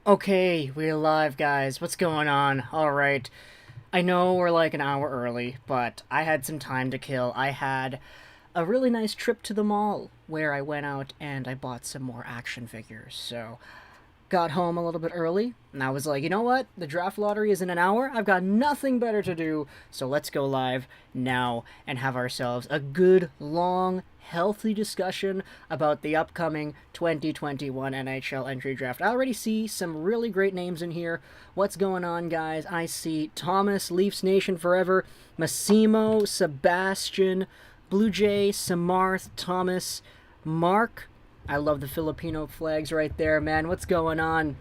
Okay, we're live, guys. What's going on? Alright. I know we're like an hour early, but I had some time to kill. I had a really nice trip to the mall where I went out and I bought some more action figures. So, got home a little bit early, and I was like, you know what? The draft lottery is in an hour. I've got nothing better to do, so let's go live now and have ourselves a good, long, healthy discussion about the upcoming 2021 NHL Entry Draft. I already see some really great names in here. What's going on, guys? I see Thomas, Leafs Nation Forever, Massimo, Sebastian, Blue Jay, Samarth, Thomas, Mark. I love the Filipino flags right there, man. What's going on?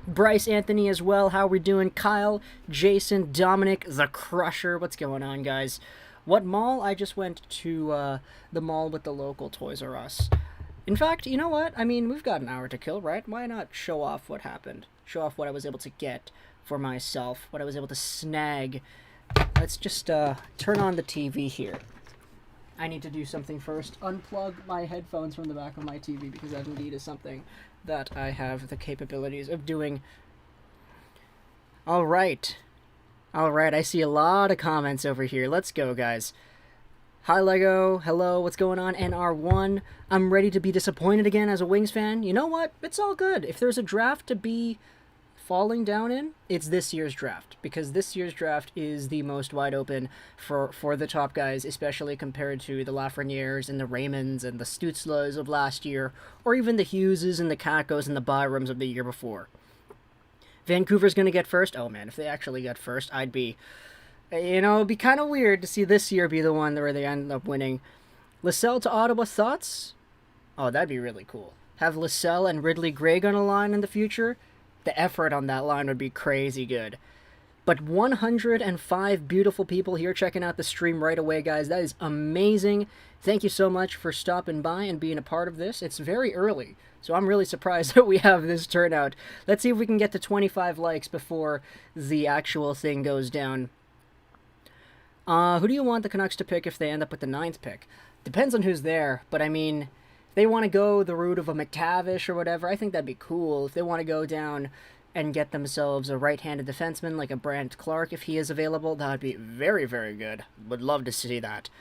Bryce Anthony as well. How we doing? Kyle, Jason, Dominic, the Crusher. What's going on, guys? What mall? I just went to the mall with the local Toys R Us. In fact, you know what? I mean, we've got an hour to kill, right? Why not show off what happened? Show off what I was able to get for myself, what I was able to snag. Let's just turn on the TV here. I need to do something first. Unplug my headphones from the back of my TV because that indeed is something that I have the capabilities of doing. Alright. Alright, I see a lot of comments over here. Let's go, guys. Hi, Lego. Hello, what's going on? NR1. I'm ready to be disappointed again as a Wings fan. You know what? It's all good. If there's a draft to be falling down in, it's this year's draft, because this year's draft is the most wide open for the top guys, especially compared to the Lafrenières and the Raymonds and the Stutzlas of last year, or even the Hugheses and the Kakos and the Byrams of the year before. Vancouver's going to get first. Oh man, if they actually got first, I'd be, it'd be kind of weird to see this year be the one where they end up winning. Lassell to Ottawa, thoughts? Oh, that'd be really cool. Have Lassell and Ridley Gregg on a line in the future? The effort on that line would be crazy good. But 105 beautiful people here checking out the stream right away, guys. That is amazing. Thank you so much for stopping by and being a part of this. It's very early, so I'm really surprised that we have this turnout. Let's see if we can get to 25 likes before the actual thing goes down. Who do you want the Canucks to pick if they end up with the 9th pick? Depends on who's there, but I mean, they want to go the route of a McTavish or whatever, I think that'd be cool. If they want to go down and get themselves a right-handed defenseman like a Brandt Clarke, if he is available, that would be very, very good. Would love to see that.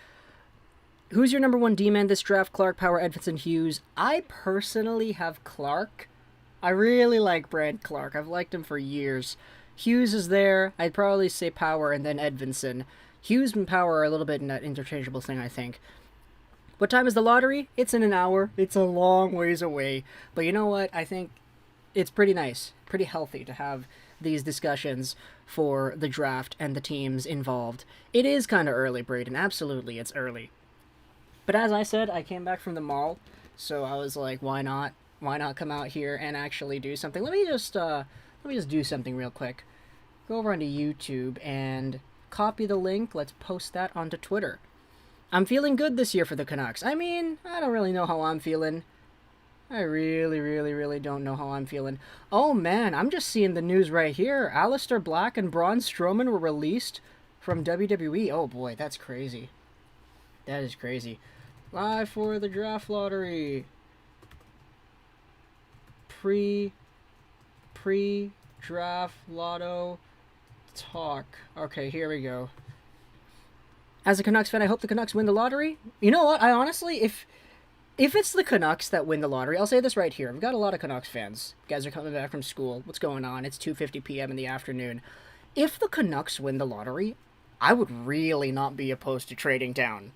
Who's your number one D-man this draft? Clarke, Power, Edmondson, Hughes. I personally have Clarke. I really like Brandt Clarke. I've liked him for years. Hughes is there. I'd probably say Power and then Edmondson. Hughes and Power are a little bit in that interchangeable thing, I think. What time is the lottery? It's in an hour. It's a long ways away. But you know what? I think it's pretty nice, pretty healthy to have these discussions for the draft and the teams involved. It is kind of early, Braden. Absolutely, it's early. But as I said, I came back from the mall, so I was like, why not? Why not come out here and actually do something? Let me just do something real quick. Go over onto YouTube and copy the link. Let's post that onto Twitter. I'm feeling good this year for the Canucks. I mean, I don't really know how I'm feeling. I really, really, really don't know how I'm feeling. Oh man, I'm just seeing the news right here. Aleister Black and Braun Strowman were released from WWE. Oh boy, that's crazy. That is crazy. Live for the draft lottery. Pre-draft lotto talk. Okay, here we go. As a Canucks fan, I hope the Canucks win the lottery. You know what? I honestly, if it's the Canucks that win the lottery, I'll say this right here. We've got a lot of Canucks fans. You guys are coming back from school. What's going on? It's 2:50 p.m. in the afternoon. If the Canucks win the lottery, I would really not be opposed to trading down.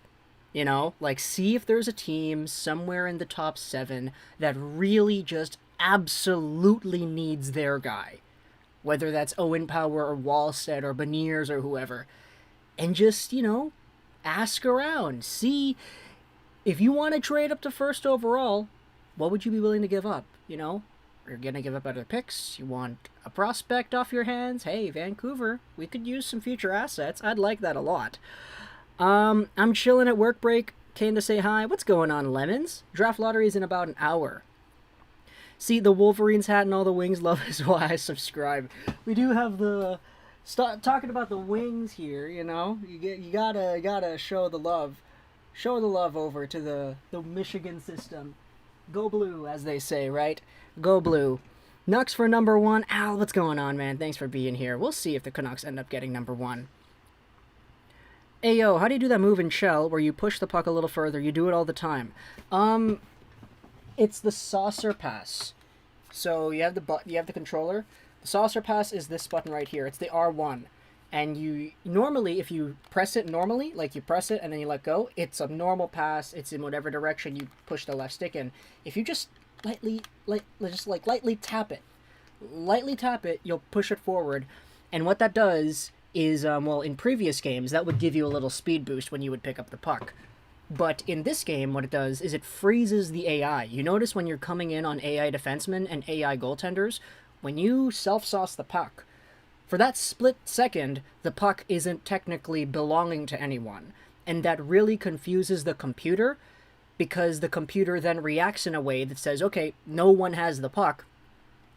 You know? Like, see if there's a team somewhere in the top 7 that really just absolutely needs their guy. Whether that's Owen Power or Wallstead or Beniers or whoever. And just, ask around. See, if you want to trade up to first overall, what would you be willing to give up? You're going to give up other picks. You want a prospect off your hands? Hey, Vancouver, we could use some future assets. I'd like that a lot. I'm chilling at work break. Came to say hi. What's going on, Lemons? Draft lottery is in about an hour. See, the Wolverines hat and all the Wings love is why I subscribe. We do have the... Stop talking about the Wings here, you gotta show the love. Show the love over to the Michigan system. Go blue, as they say, right? Go blue. Nucks for number 1. Al, what's going on, man? Thanks for being here. We'll see if the Canucks end up getting number 1. Ayo, how do you do that move in Shell where you push the puck a little further? You do it all the time. It's the saucer pass. So you have the controller. The saucer pass is this button right here. It's the R1. And you normally, if you press it normally, like you press it and then you let go, it's a normal pass. It's in whatever direction you push the left stick in. If you just lightly tap it, you'll push it forward. And what that does is, well, in previous games, that would give you a little speed boost when you would pick up the puck. But in this game, what it does is it freezes the AI. You notice when you're coming in on AI defensemen and AI goaltenders, when you self-sauce the puck, for that split second, the puck isn't technically belonging to anyone. And that really confuses the computer, because the computer then reacts in a way that says, okay, no one has the puck,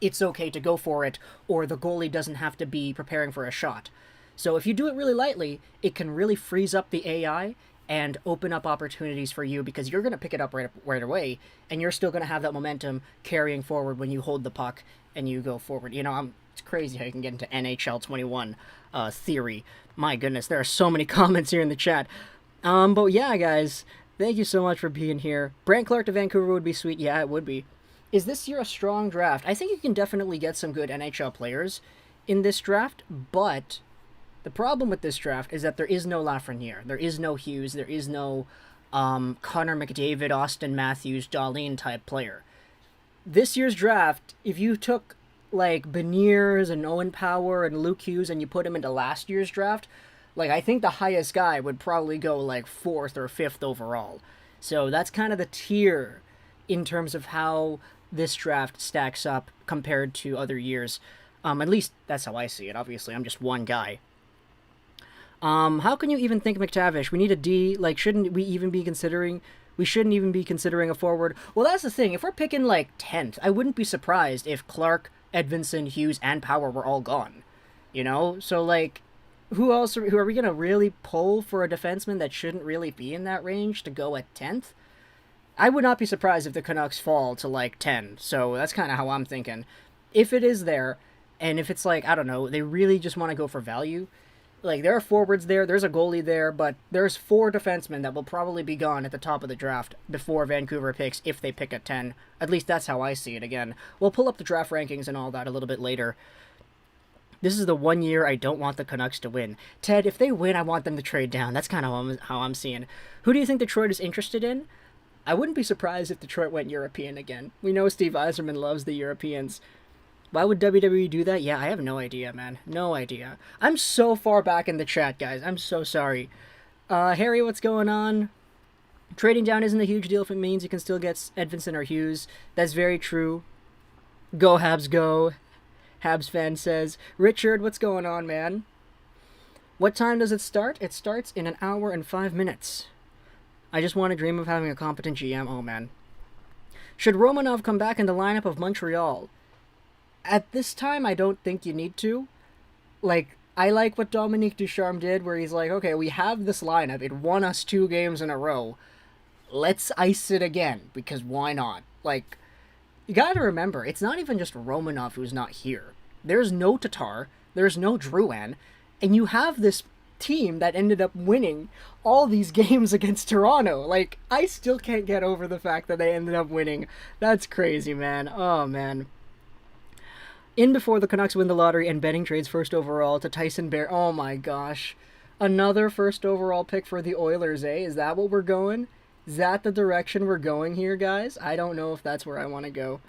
it's okay to go for it, or the goalie doesn't have to be preparing for a shot. So if you do it really lightly, it can really freeze up the AI and open up opportunities for you, because you're going to pick it up right away, and you're still going to have that momentum carrying forward when you hold the puck and you go forward. You know, it's crazy how you can get into NHL 21 theory. My goodness, there are so many comments here in the chat. But yeah, guys, thank you so much for being here. Brandt Clarke to Vancouver would be sweet. Yeah, it would be. Is this year a strong draft? I think you can definitely get some good NHL players in this draft, but the problem with this draft is that there is no Lafreniere, there is no Hughes, there is no Connor McDavid, Austin Matthews, Darlene type player. This year's draft, if you took like Beniers and Owen Power and Luke Hughes and you put him into last year's draft, like I think the highest guy would probably go like 4th or 5th overall. So that's kind of the tier in terms of how this draft stacks up compared to other years. At least that's how I see it. Obviously, I'm just one guy. How can you even think McTavish? We need a D. Like, shouldn't we even be considering... We shouldn't even be considering a forward. Well, that's the thing. If we're picking, like, 10th, I wouldn't be surprised if Clarke, Edvinsson, Hughes, and Power were all gone. You know? So, like, who are we going to really pull for a defenseman that shouldn't really be in that range to go at 10th? I would not be surprised if the Canucks fall to, like, 10. So that's kind of how I'm thinking. If it is there, and if it's, like, I don't know, they really just want to go for value... Like, there are forwards there, there's a goalie there, but there's 4 defensemen that will probably be gone at the top of the draft before Vancouver picks, if they pick at 10. At least that's how I see it again. We'll pull up the draft rankings and all that a little bit later. This is the one year I don't want the Canucks to win. Ted, if they win, I want them to trade down. That's kind of how I'm seeing. Who do you think Detroit is interested in? I wouldn't be surprised if Detroit went European again. We know Steve Yzerman loves the Europeans. Why would WWE do that? Yeah, I have no idea, man. No idea. I'm so far back in the chat, guys. I'm so sorry. Harry, what's going on? Trading down isn't a huge deal if it means you can still get Edvinsson or Hughes. That's very true. Go, Habs, go. Habs fan says. Richard, what's going on, man? What time does it start? It starts in 1 hour and 5 minutes. I just want to dream of having a competent GM. Oh, man. Should Romanov come back in the lineup of Montreal? At this time, I don't think you need to. Like, I like what Dominique Ducharme did, where he's like, okay, we have this lineup. It won us 2 games in a row. Let's ice it again, because why not? Like, you gotta remember, it's not even just Romanov who's not here. There's no Tatar, there's no Drouin, and you have this team that ended up winning all these games against Toronto. Like, I still can't get over the fact that they ended up winning. That's crazy, man. Oh, man. In before the Canucks win the lottery and betting trades first overall to Tyson Bear. Oh my gosh. Another first overall pick for the Oilers, eh? Is that what we're going? Is that the direction we're going here, guys? I don't know if that's where I want to go.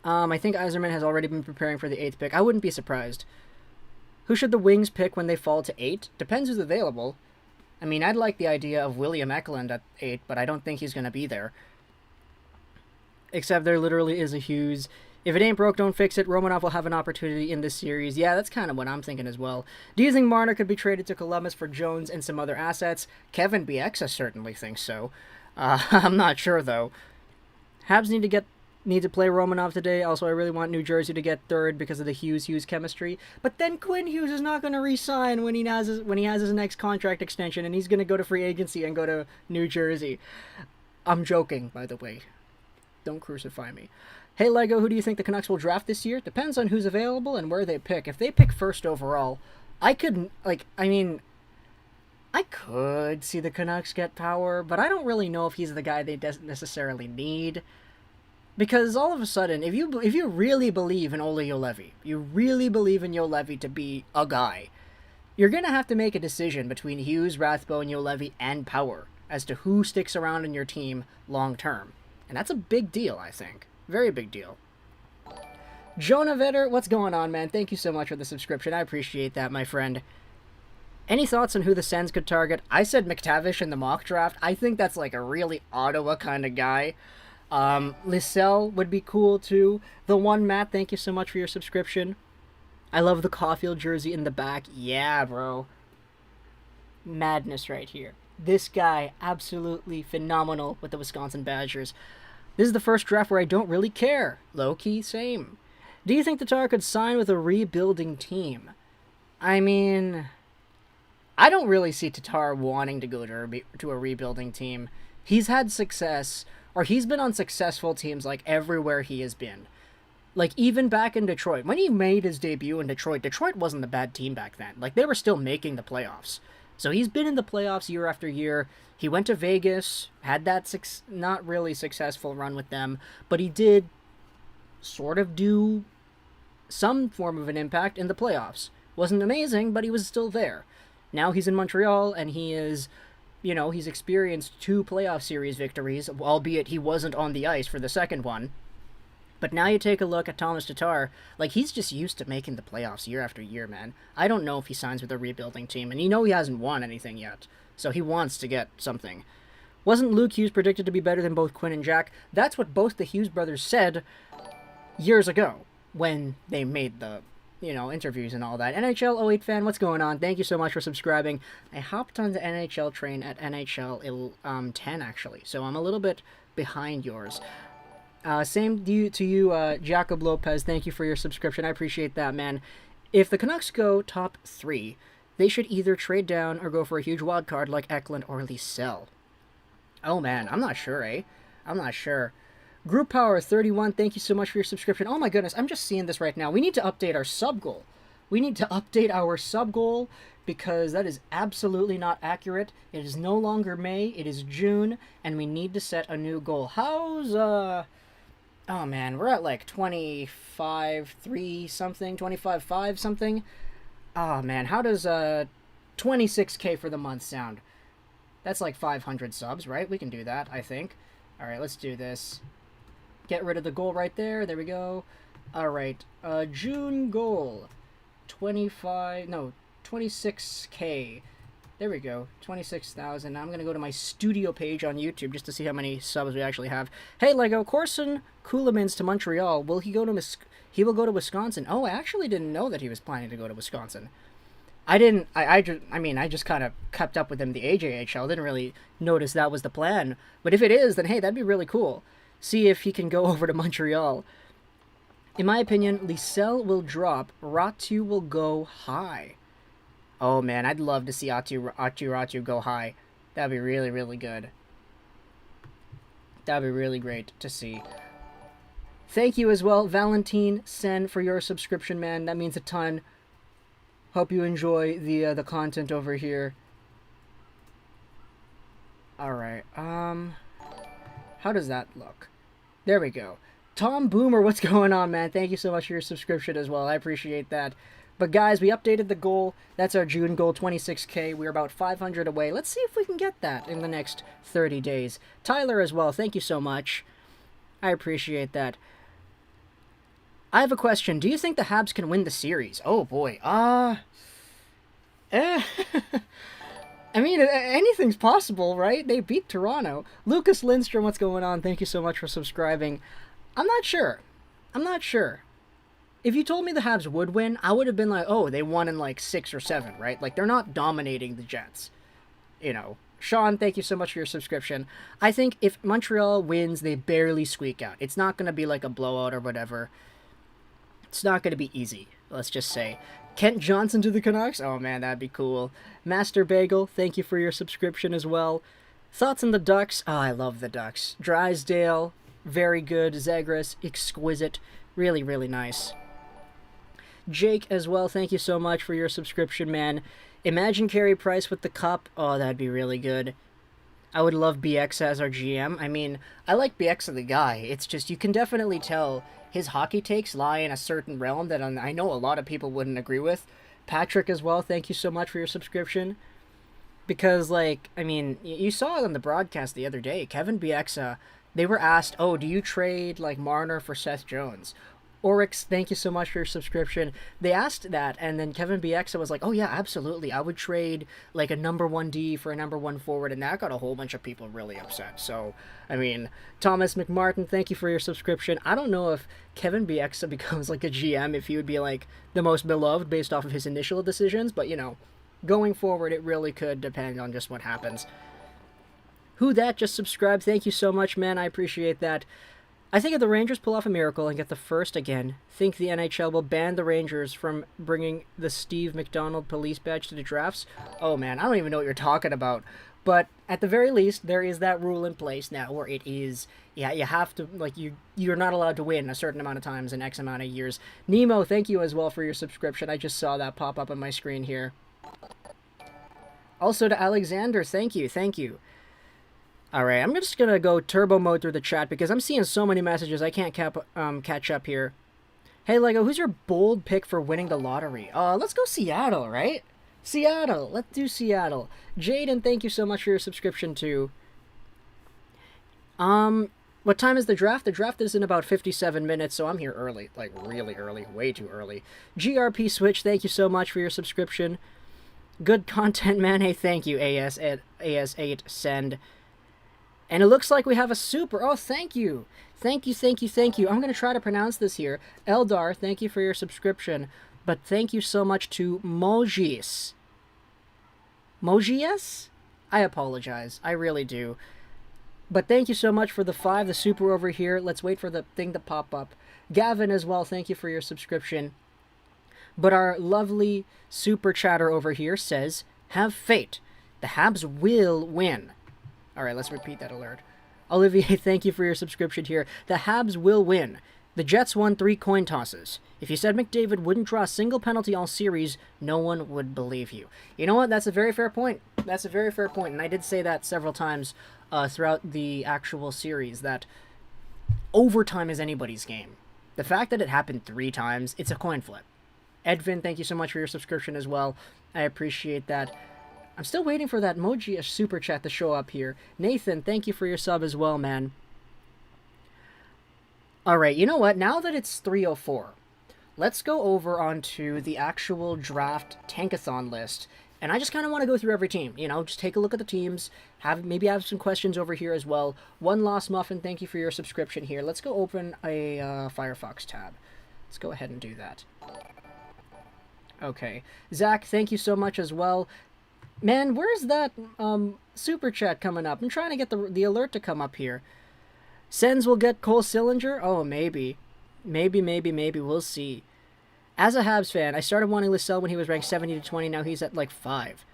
I think Yzerman has already been preparing for the 8th pick. I wouldn't be surprised. Who should the Wings pick when they fall to 8? Depends who's available. I mean, I'd like the idea of William Eklund at 8, but I don't think he's going to be there. Except there literally is a Hughes. If it ain't broke, don't fix it. Romanov will have an opportunity in this series. Yeah, that's kind of what I'm thinking as well. Do you think Marner could be traded to Columbus for Jones and some other assets? Kevin Bieksa certainly thinks so. I'm not sure, though. Habs need to play Romanov today. Also, I really want New Jersey to get 3rd because of the Hughes chemistry. But then Quinn Hughes is not going to re-sign when he has his next contract extension, and he's going to go to free agency and go to New Jersey. I'm joking, by the way. Don't crucify me. Hey Lego, who do you think the Canucks will draft this year? Depends on who's available and where they pick. If they pick first overall, I could, I could see the Canucks get Power, but I don't really know if he's the guy they necessarily need. Because all of a sudden, if you really believe in Ole Juolevi, you really believe in Juolevi to be a guy, you're going to have to make a decision between Hughes, Rathbone, Juolevi, and Power as to who sticks around in your team long term. And that's a big deal, I think. Very big deal. Jonah Vetter, what's going on, man? Thank you so much for the subscription. I appreciate that, my friend. Any thoughts on who the Sens could target? I said McTavish in the mock draft. I think that's like a really Ottawa kind of guy. Lysell would be cool, too. The One Matt, thank you so much for your subscription. I love the Caulfield jersey in the back. Yeah, bro. Madness right here. This guy, absolutely phenomenal with the Wisconsin Badgers. This is the first draft where I don't really care. Low-key, same. Do you think Tatar could sign with a rebuilding team? I mean, I don't really see Tatar wanting to go to a rebuilding team. He's had success, or he's been on successful teams like everywhere he has been. Like, even back in Detroit. When he made his debut in Detroit, Detroit wasn't a bad team back then. Like, they were still making the playoffs. So he's been in the playoffs year after year. He went to Vegas, had that not really successful run with them, but he did sort of do some form of an impact in the playoffs. Wasn't amazing, but he was still there. Now he's in Montreal, and he is, he's experienced 2 playoff series victories, albeit he wasn't on the ice for the second one. But now you take a look at Thomas Tatar, like, he's just used to making the playoffs year after year, man. I don't know if he signs with a rebuilding team, and he hasn't won anything yet, so he wants to get something. Wasn't Luke Hughes predicted to be better than both Quinn and Jack? That's what both the Hughes brothers said years ago, when they made the, interviews and all that. NHL 08 fan, what's going on? Thank you so much for subscribing. I hopped on the NHL train at NHL 10, actually, so I'm a little bit behind yours. Same to you, Jacob Lopez. Thank you for your subscription. I appreciate that, man. If the Canucks go top 3, they should either trade down or go for a huge wild card like Eklund or Lysell. Oh, man. I'm not sure, eh? I'm not sure. Group Power 31, thank you so much for your subscription. Oh, my goodness. I'm just seeing this right now. We need to update our sub goal. We need to update our sub goal because that is absolutely not accurate. It is no longer May. It is June, and we need to set a new goal. How's, oh man, we're at like 25.3 something, 25.5 something. Oh man, how does 26k for the month sound? That's like 500 subs, right? We can do that, I think. Alright, let's do this. Get rid of the goal right there. There we go. Alright, June goal. 26k. There we go, 26,000. I'm going to go to my studio page on YouTube just to see how many subs we actually have. Hey, Lego, Carson Lambos to Montreal. Will he go to he will go to Wisconsin. Oh, I actually didn't know that he was planning to go to Wisconsin. I just kind of kept up with him the AJHL. Didn't really notice that was the plan. But if it is, then hey, that'd be really cool. See if he can go over to Montreal. In my opinion, Lysell will drop. Raty will go high. Oh, man, I'd love to see Aatu Raty go high. That'd be really, really good. That'd be really great to see. Thank you as well, Valentine Sen, for your subscription, man. That means a ton. Hope you enjoy the content over here. Alright, how does that look? There we go. Tom Boomer, what's going on, man? Thank you so much for your subscription as well. I appreciate that. But guys, we updated the goal. That's our June goal, 26k. We're about 500 away. Let's see if we can get that in the next 30 days. Tyler as well, thank you so much. I appreciate that. I have a question. Do you think the Habs can win the series? Oh boy. I mean, anything's possible, right? They beat Toronto. Lucas Lindstrom, what's going on? Thank you so much for subscribing. I'm not sure. If you told me the Habs would win, I would have been like, oh, they won in like 6 or 7, right? Like, they're not dominating the Jets. Sean, thank you so much for your subscription. I think if Montreal wins, they barely squeak out. It's not going to be like a blowout or whatever. It's not going to be easy, let's just say. Kent Johnson to the Canucks? Oh, man, that'd be cool. Master Bagel, thank you for your subscription as well. Thoughts on the Ducks? Oh, I love the Ducks. Drysdale, very good. Zagreus, exquisite. Really, really nice. Jake as well, thank you so much for your subscription, man. Imagine Carey Price with the cup. Oh, that'd be really good. I would love BX as our GM. I mean, I like BX as the guy. It's just, you can definitely tell his hockey takes lie in a certain realm that I know a lot of people wouldn't agree with. Patrick as well, thank you so much for your subscription. Because, like, I mean, you saw it on the broadcast the other day. Kevin Bieksa, they were asked, oh, do you trade, like, Marner for Seth Jones? Oryx, thank you so much for your subscription. They asked that, and then Kevin Bieksa was like, oh yeah, absolutely. I would trade, like, a number 1D for a number 1 forward, and that got a whole bunch of people really upset. So, I mean, Thomas McMartin, thank you for your subscription. I don't know if Kevin Bieksa becomes, like, a GM, if he would be, like, the most beloved based off of his initial decisions, but, you know, going forward, it really could depend on just what happens. Who That just subscribed, thank you so much, man. I appreciate that. I think if the Rangers pull off a miracle and get the first again, think the NHL will ban the Rangers from bringing the Steve McDonald police badge to the drafts? Oh man, I don't even know what you're talking about. But at the very least, there is that rule in place now where it is, yeah, you have to, like, you're not allowed to win a certain amount of times in X amount of years. Nemo, thank you as well for your subscription. I just saw that pop up on my screen here. Also to Alexander, thank you, thank you. Alright, I'm just gonna go turbo mode through the chat because I'm seeing so many messages I can't catch up here. Hey Lego, who's your bold pick for winning the lottery? Let's go Seattle, right? Seattle, let's do Seattle. Jaden, thank you so much for your subscription too. What time is the draft? The draft is in about 57 minutes, so I'm here early. Like, really early. Way too early. GRP Switch, thank you so much for your subscription. Good content, man. Hey, thank you, AS8 Send. And it looks like we have a super. Oh, thank you. Thank you, thank you, thank you. I'm going to try to pronounce this here. Eldar, thank you for your subscription. But thank you so much to Mojis. Mojies? I apologize. I really do. But thank you so much for the 5, the super over here. Let's wait for the thing to pop up. Gavin as well, thank you for your subscription. But our lovely super chatter over here says, have faith. The Habs will win. Alright, let's repeat that alert. Olivier, thank you for your subscription here. The Habs will win. The Jets won 3 coin tosses. If you said McDavid wouldn't draw a single penalty all series, no one would believe you. You know what? That's a very fair point. That's a very fair point. And I did say that several times throughout the actual series, that overtime is anybody's game. The fact that it happened 3 times, it's a coin flip. Edvin, thank you so much for your subscription as well. I appreciate that. I'm still waiting for that Moji super chat to show up here. Nathan, thank you for your sub as well, man. Alright, you know what? Now that it's 3:04, let's go over onto the actual draft tankathon list. And I just kind of want to go through every team. You know, just take a look at the teams. Maybe have some questions over here as well. One Lost Muffin, thank you for your subscription here. Let's go open a Firefox tab. Let's go ahead and do that. Okay. Zach, thank you so much as well. Man, where's that super chat coming up? I'm trying to get the alert to come up here. Sens will get Cole Sillinger? Oh, maybe. Maybe. We'll see. As a Habs fan, I started wanting Lysell when he was ranked 70 to 20. Now he's at like 5.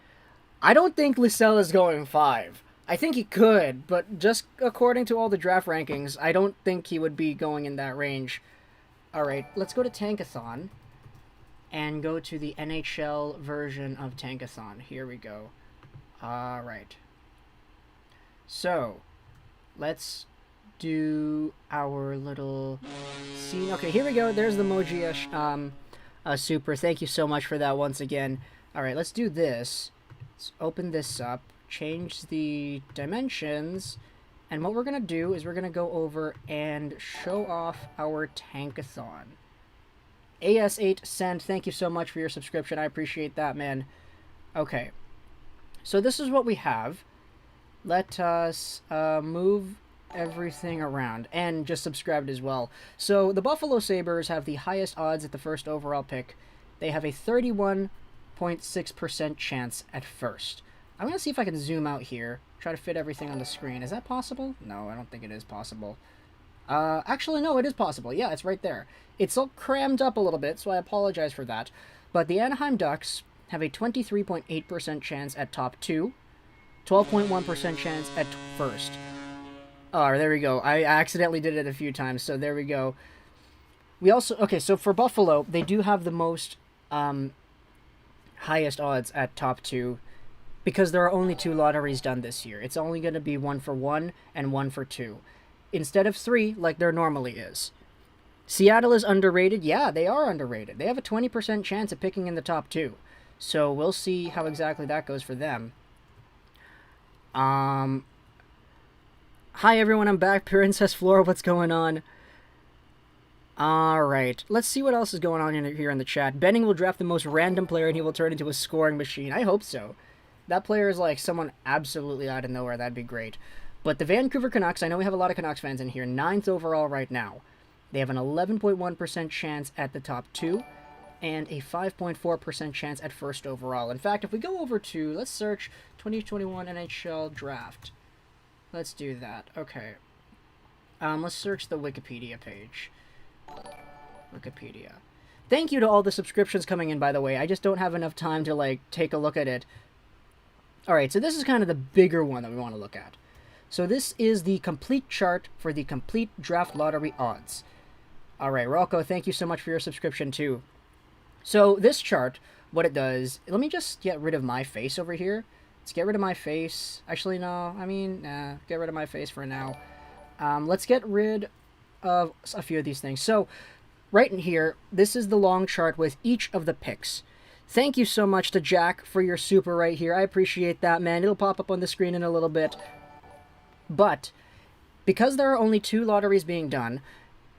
I don't think Lysell is going 5. I think he could, but just according to all the draft rankings, I don't think he would be going in that range. Alright, let's go to Tankathon. And go to the NHL version of Tankathon. Here we go. Alright. So, let's do our little scene. Okay, here we go. There's the Moji super. Thank you so much for that once again. Alright, let's do this. Let's open this up. Change the dimensions. And what we're going to do is we're going to go over and show off our Tankathon. AS8 Send, thank you so much for your subscription. I appreciate that, man. Okay. So this is what we have. Let us move everything around. And just subscribed as well. So the Buffalo Sabres have the highest odds at the first overall pick. They have a 31.6% chance at first. I'm going to see if I can zoom out here. Try to fit everything on the screen. Is that possible? No, I don't think it is possible. Actually, no, it is possible. Yeah, it's right there. It's all crammed up a little bit, so I apologize for that. But the Anaheim Ducks have a 23.8% chance at top 2, 12.1% chance at first. Oh, there we go. I accidentally did it a few times, so there we go. We also, okay, so for Buffalo, they do have the most highest odds at top 2 because there are only 2 lotteries done this year. It's only going to be 1 for 1 and 1 for 2 instead of 3 like there normally is. Seattle is underrated. Yeah, they are underrated. They have a 20% chance of picking in the top 2. So we'll see how exactly that goes for them. Hi everyone, I'm back. Princess Flora, what's going on? Alright, let's see what else is going on here in the chat. Benning will draft the most random player and he will turn into a scoring machine. I hope so. That player is like someone absolutely out of nowhere. That'd be great. But the Vancouver Canucks, I know we have a lot of Canucks fans in here, 9th overall right now. They have an 11.1% chance at the top 2 and a 5.4% chance at first overall. In fact, if we go over to, let's search 2021 NHL Draft. Let's do that. Okay. Let's search the Wikipedia page. Wikipedia. Thank you to all the subscriptions coming in, by the way. I just don't have enough time to, like, take a look at it. Alright, so this is kind of the bigger one that we want to look at. So this is the complete chart for the complete draft lottery odds. Alright, Rocco, thank you so much for your subscription, too. So this chart, what it does... Let me just get rid of my face over here. Let's get rid of my face. Actually, no. I mean, nah. Get rid of my face for now. Let's get rid of a few of these things. So, right in here, this is the long chart with each of the picks. Thank you so much to Jack for your super right here. I appreciate that, man. It'll pop up on the screen in a little bit. But, because there are only 2 lotteries being done,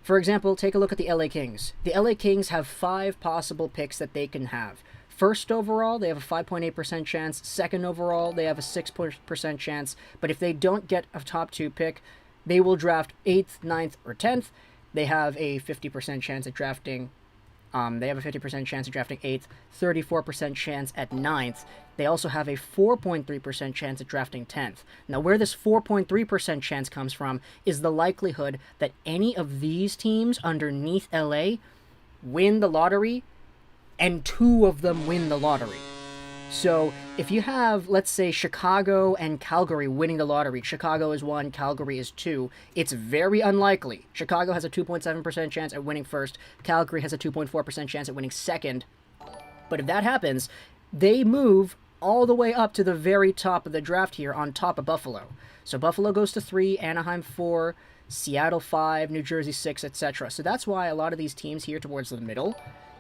for example, take a look at the LA Kings. The LA Kings have 5 possible picks that they can have. First overall, they have a 5.8% chance. Second overall, they have a 6% chance. But if they don't get a top 2 pick, they will draft 8th, 9th, or 10th. They have a 50% chance at drafting. They have a 50% chance of drafting 8th, 34% chance at 9th. They also have a 4.3% chance at drafting 10th. Now, where this 4.3% chance comes from is the likelihood that any of these teams underneath LA win the lottery, and 2 of them win the lottery. So, if you have, let's say, Chicago and Calgary winning the lottery, Chicago is 1, Calgary is 2, it's very unlikely. Chicago has a 2.7% chance at winning first, Calgary has a 2.4% chance at winning second. But if that happens, they move all the way up to the very top of the draft here on top of Buffalo. So Buffalo goes to 3, Anaheim 4, Seattle 5, New Jersey 6, etc. So that's why a lot of these teams here towards the middle,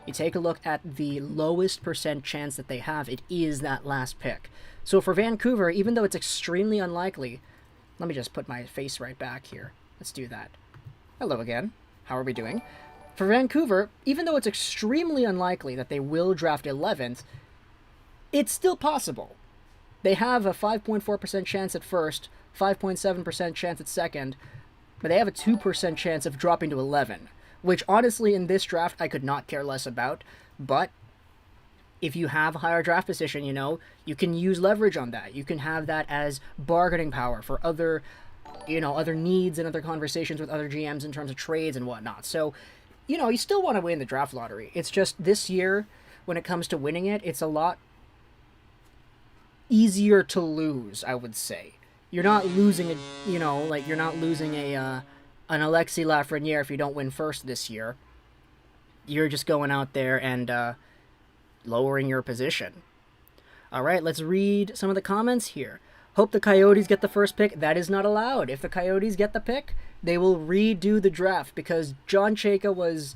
you take a look at the lowest percent chance that they have, it is that last pick. So for Vancouver, even though it's extremely unlikely, let me just put my face right back here. Let's do that. Hello again. How are we doing? For Vancouver, even though it's extremely unlikely that they will draft 11th, it's still possible. They have a 5.4% chance at first, 5.7% chance at second, but they have a 2% chance of dropping to 11. Which, honestly, in this draft, I could not care less about. But if you have a higher draft position, you know, you can use leverage on that. You can have that as bargaining power for other, you know, other needs and other conversations with other GMs in terms of trades and whatnot. So, you know, you still want to win the draft lottery. It's just this year, when it comes to winning it, it's a lot easier to lose, I would say. You're not losing a, you know, like, you're not losing an Alexis Lafreniere if you don't win first this year. You're just going out there and lowering your position. Alright, let's read some of the comments here. Hope the Coyotes get the first pick. That is not allowed. If the Coyotes get the pick, they will redo the draft because John Chayka was...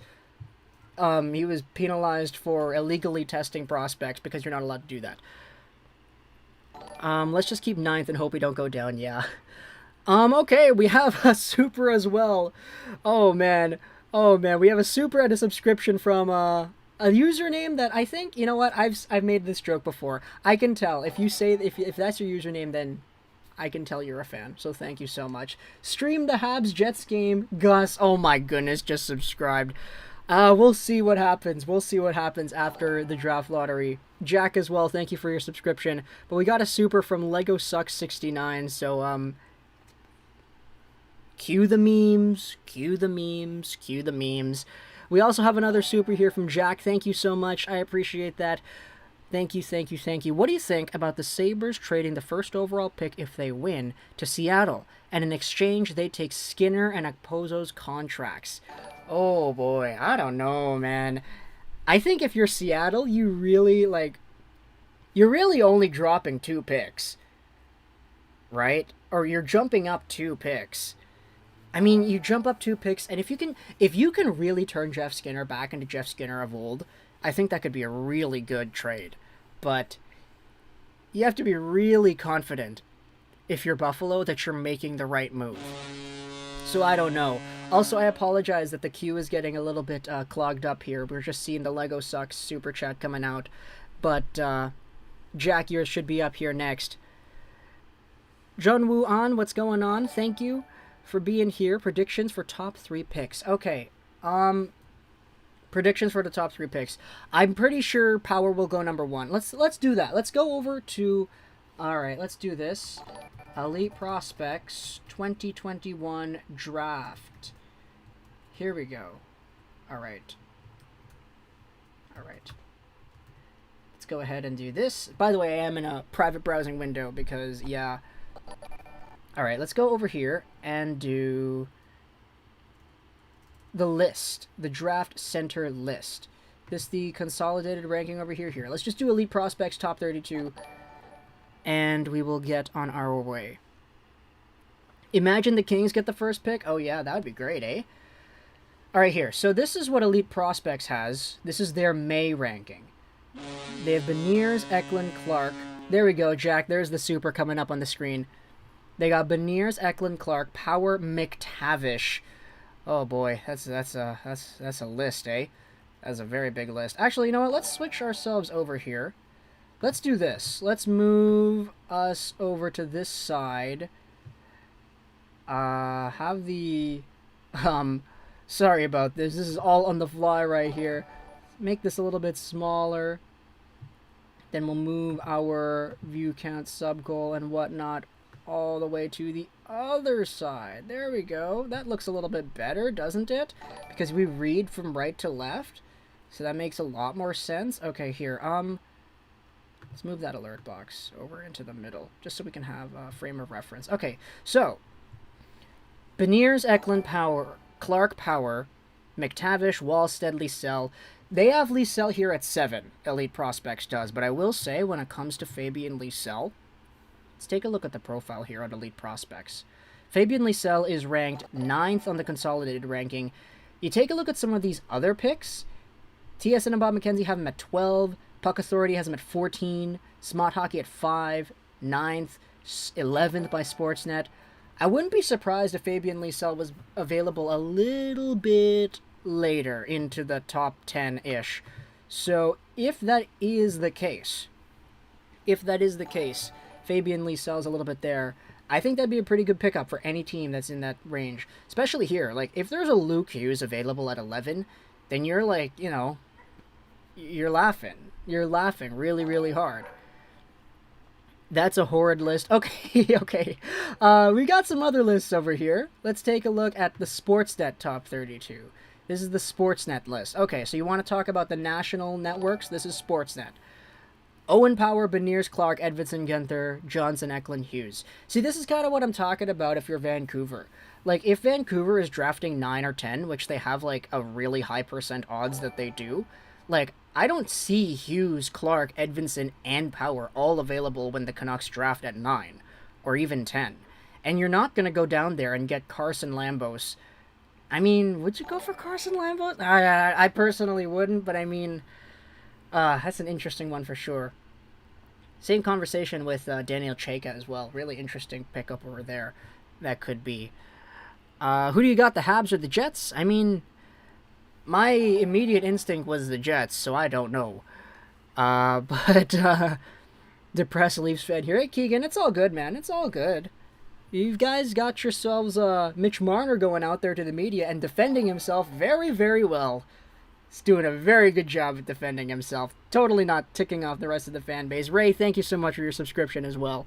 he was penalized for illegally testing prospects because you're not allowed to do that. Let's just keep 9th and hope we don't go down, yeah. Okay, we have a super as well. Oh, man. We have a super and a subscription from, a username that I think, you know what, I've made this joke before. I can tell. If you say, if that's your username, then I can tell you're a fan. So thank you so much. Stream the Habs Jets game. Gus, oh my goodness, just subscribed. We'll see what happens. We'll see what happens after the draft lottery. Jack as well, thank you for your subscription. But we got a super from Lego Sucks 69, so, cue the memes, cue the memes, cue the memes. We also have another super here from Jack. Thank you so much. I appreciate that. Thank you, thank you, thank you. What do you think about the Sabres trading the first overall pick if they win to Seattle, and in exchange they take Skinner and Okposo's contracts? Oh boy, I don't know, man. I think if you're Seattle, you're really only dropping 2 picks, right? Or you're jumping up 2 picks. I mean, you jump up 2 picks, and if you can really turn Jeff Skinner back into Jeff Skinner of old, I think that could be a really good trade. But you have to be really confident if you're Buffalo that you're making the right move. So I don't know. Also, I apologize that the queue is getting a little bit clogged up here. We're just seeing the Lego Sucks super chat coming out. But Jack, yours should be up here next. John Woo An, what's going on? Thank you for being here. Predictions for top 3 picks. Okay. Predictions for the top 3 picks. I'm pretty sure Power will go number 1. Let's do that. Let's go over to... Alright, let's do this. Elite Prospects 2021 Draft. Here we go. Alright. Let's go ahead and do this. By the way, I am in a private browsing window because, yeah. Alright, let's go over here and do the list. The draft center list. This is the consolidated ranking over here. Let's just do Elite Prospects top 32. And we will get on our way. Imagine the Kings get the first pick. Oh yeah, that would be great, eh? Alright, here. So this is what Elite Prospects has. This is their May ranking. They have Beniers, Eklund, Clarke. There we go, Jack. There's the super coming up on the screen. They got Beniers, Eklund, Clarke, Power, McTavish. Oh boy, that's a list, eh? That's a very big list. Actually, you know what? Let's switch ourselves over here. Let's do this. Let's move us over to this side. Have the... sorry about this. This is all on the fly right here. Make this a little bit smaller. Then we'll move our view count, sub goal, and whatnot all the way to the other side. There we go. That looks a little bit better, doesn't it? Because we read from right to left. So that makes a lot more sense. Okay, here. Let's move that alert box over into the middle, just so we can have a frame of reference. Okay, so Beniers, Eklund, Power, Clarke, Power, McTavish, Wallstead, Liesel. They have Liesel here at 7, Elite Prospects does, but I will say when it comes to Fabian Liesel, let's take a look at the profile here on Elite Prospects. Fabian Liesel is ranked 9th on the consolidated ranking. You take a look at some of these other picks. TSN and Bob McKenzie have him at 12. Puck Authority has him at 14. Smart Hockey at 5. 9th. 11th by Sportsnet. I wouldn't be surprised if Fabian Liesel was available a little bit later into the top 10-ish. So if that is the case, Fabian Liesel's a little bit there, I think that'd be a pretty good pickup for any team that's in that range. Especially here. Like, if there's a Luke Hughes available at 11, then you're like, you know, you're laughing. You're laughing really, really hard. That's a horrid list. Okay, okay. We got some other lists over here. Let's take a look at the Sportsnet top 32. This is the Sportsnet list. Okay, so you want to talk about the national networks? This is Sportsnet. Owen Power, Beniers, Clarke, Edvinsson, Guenther, Johnson, Eklund, Hughes. See, this is kind of what I'm talking about if you're Vancouver. Like, if Vancouver is drafting 9 or 10, which they have, like, a really high % odds that they do, like, I don't see Hughes, Clarke, Edvinsson, and Power all available when the Canucks draft at 9, or even 10. And you're not going to go down there and get Carson Lambos. I mean, would you go for Carson Lambos? I personally wouldn't, but I mean... that's an interesting one for sure. Same conversation with Daniel Chayka as well. Really interesting pickup over there. That could be. Who do you got, the Habs or the Jets? I mean, my immediate instinct was the Jets, so I don't know. But depressed Leafs fan here. Hey, Keegan, it's all good, man. It's all good. You guys got yourselves Mitch Marner going out there to the media and defending himself very, very well. He's doing a very good job at defending himself. Totally not ticking off the rest of the fan base. Ray, thank you so much for your subscription as well.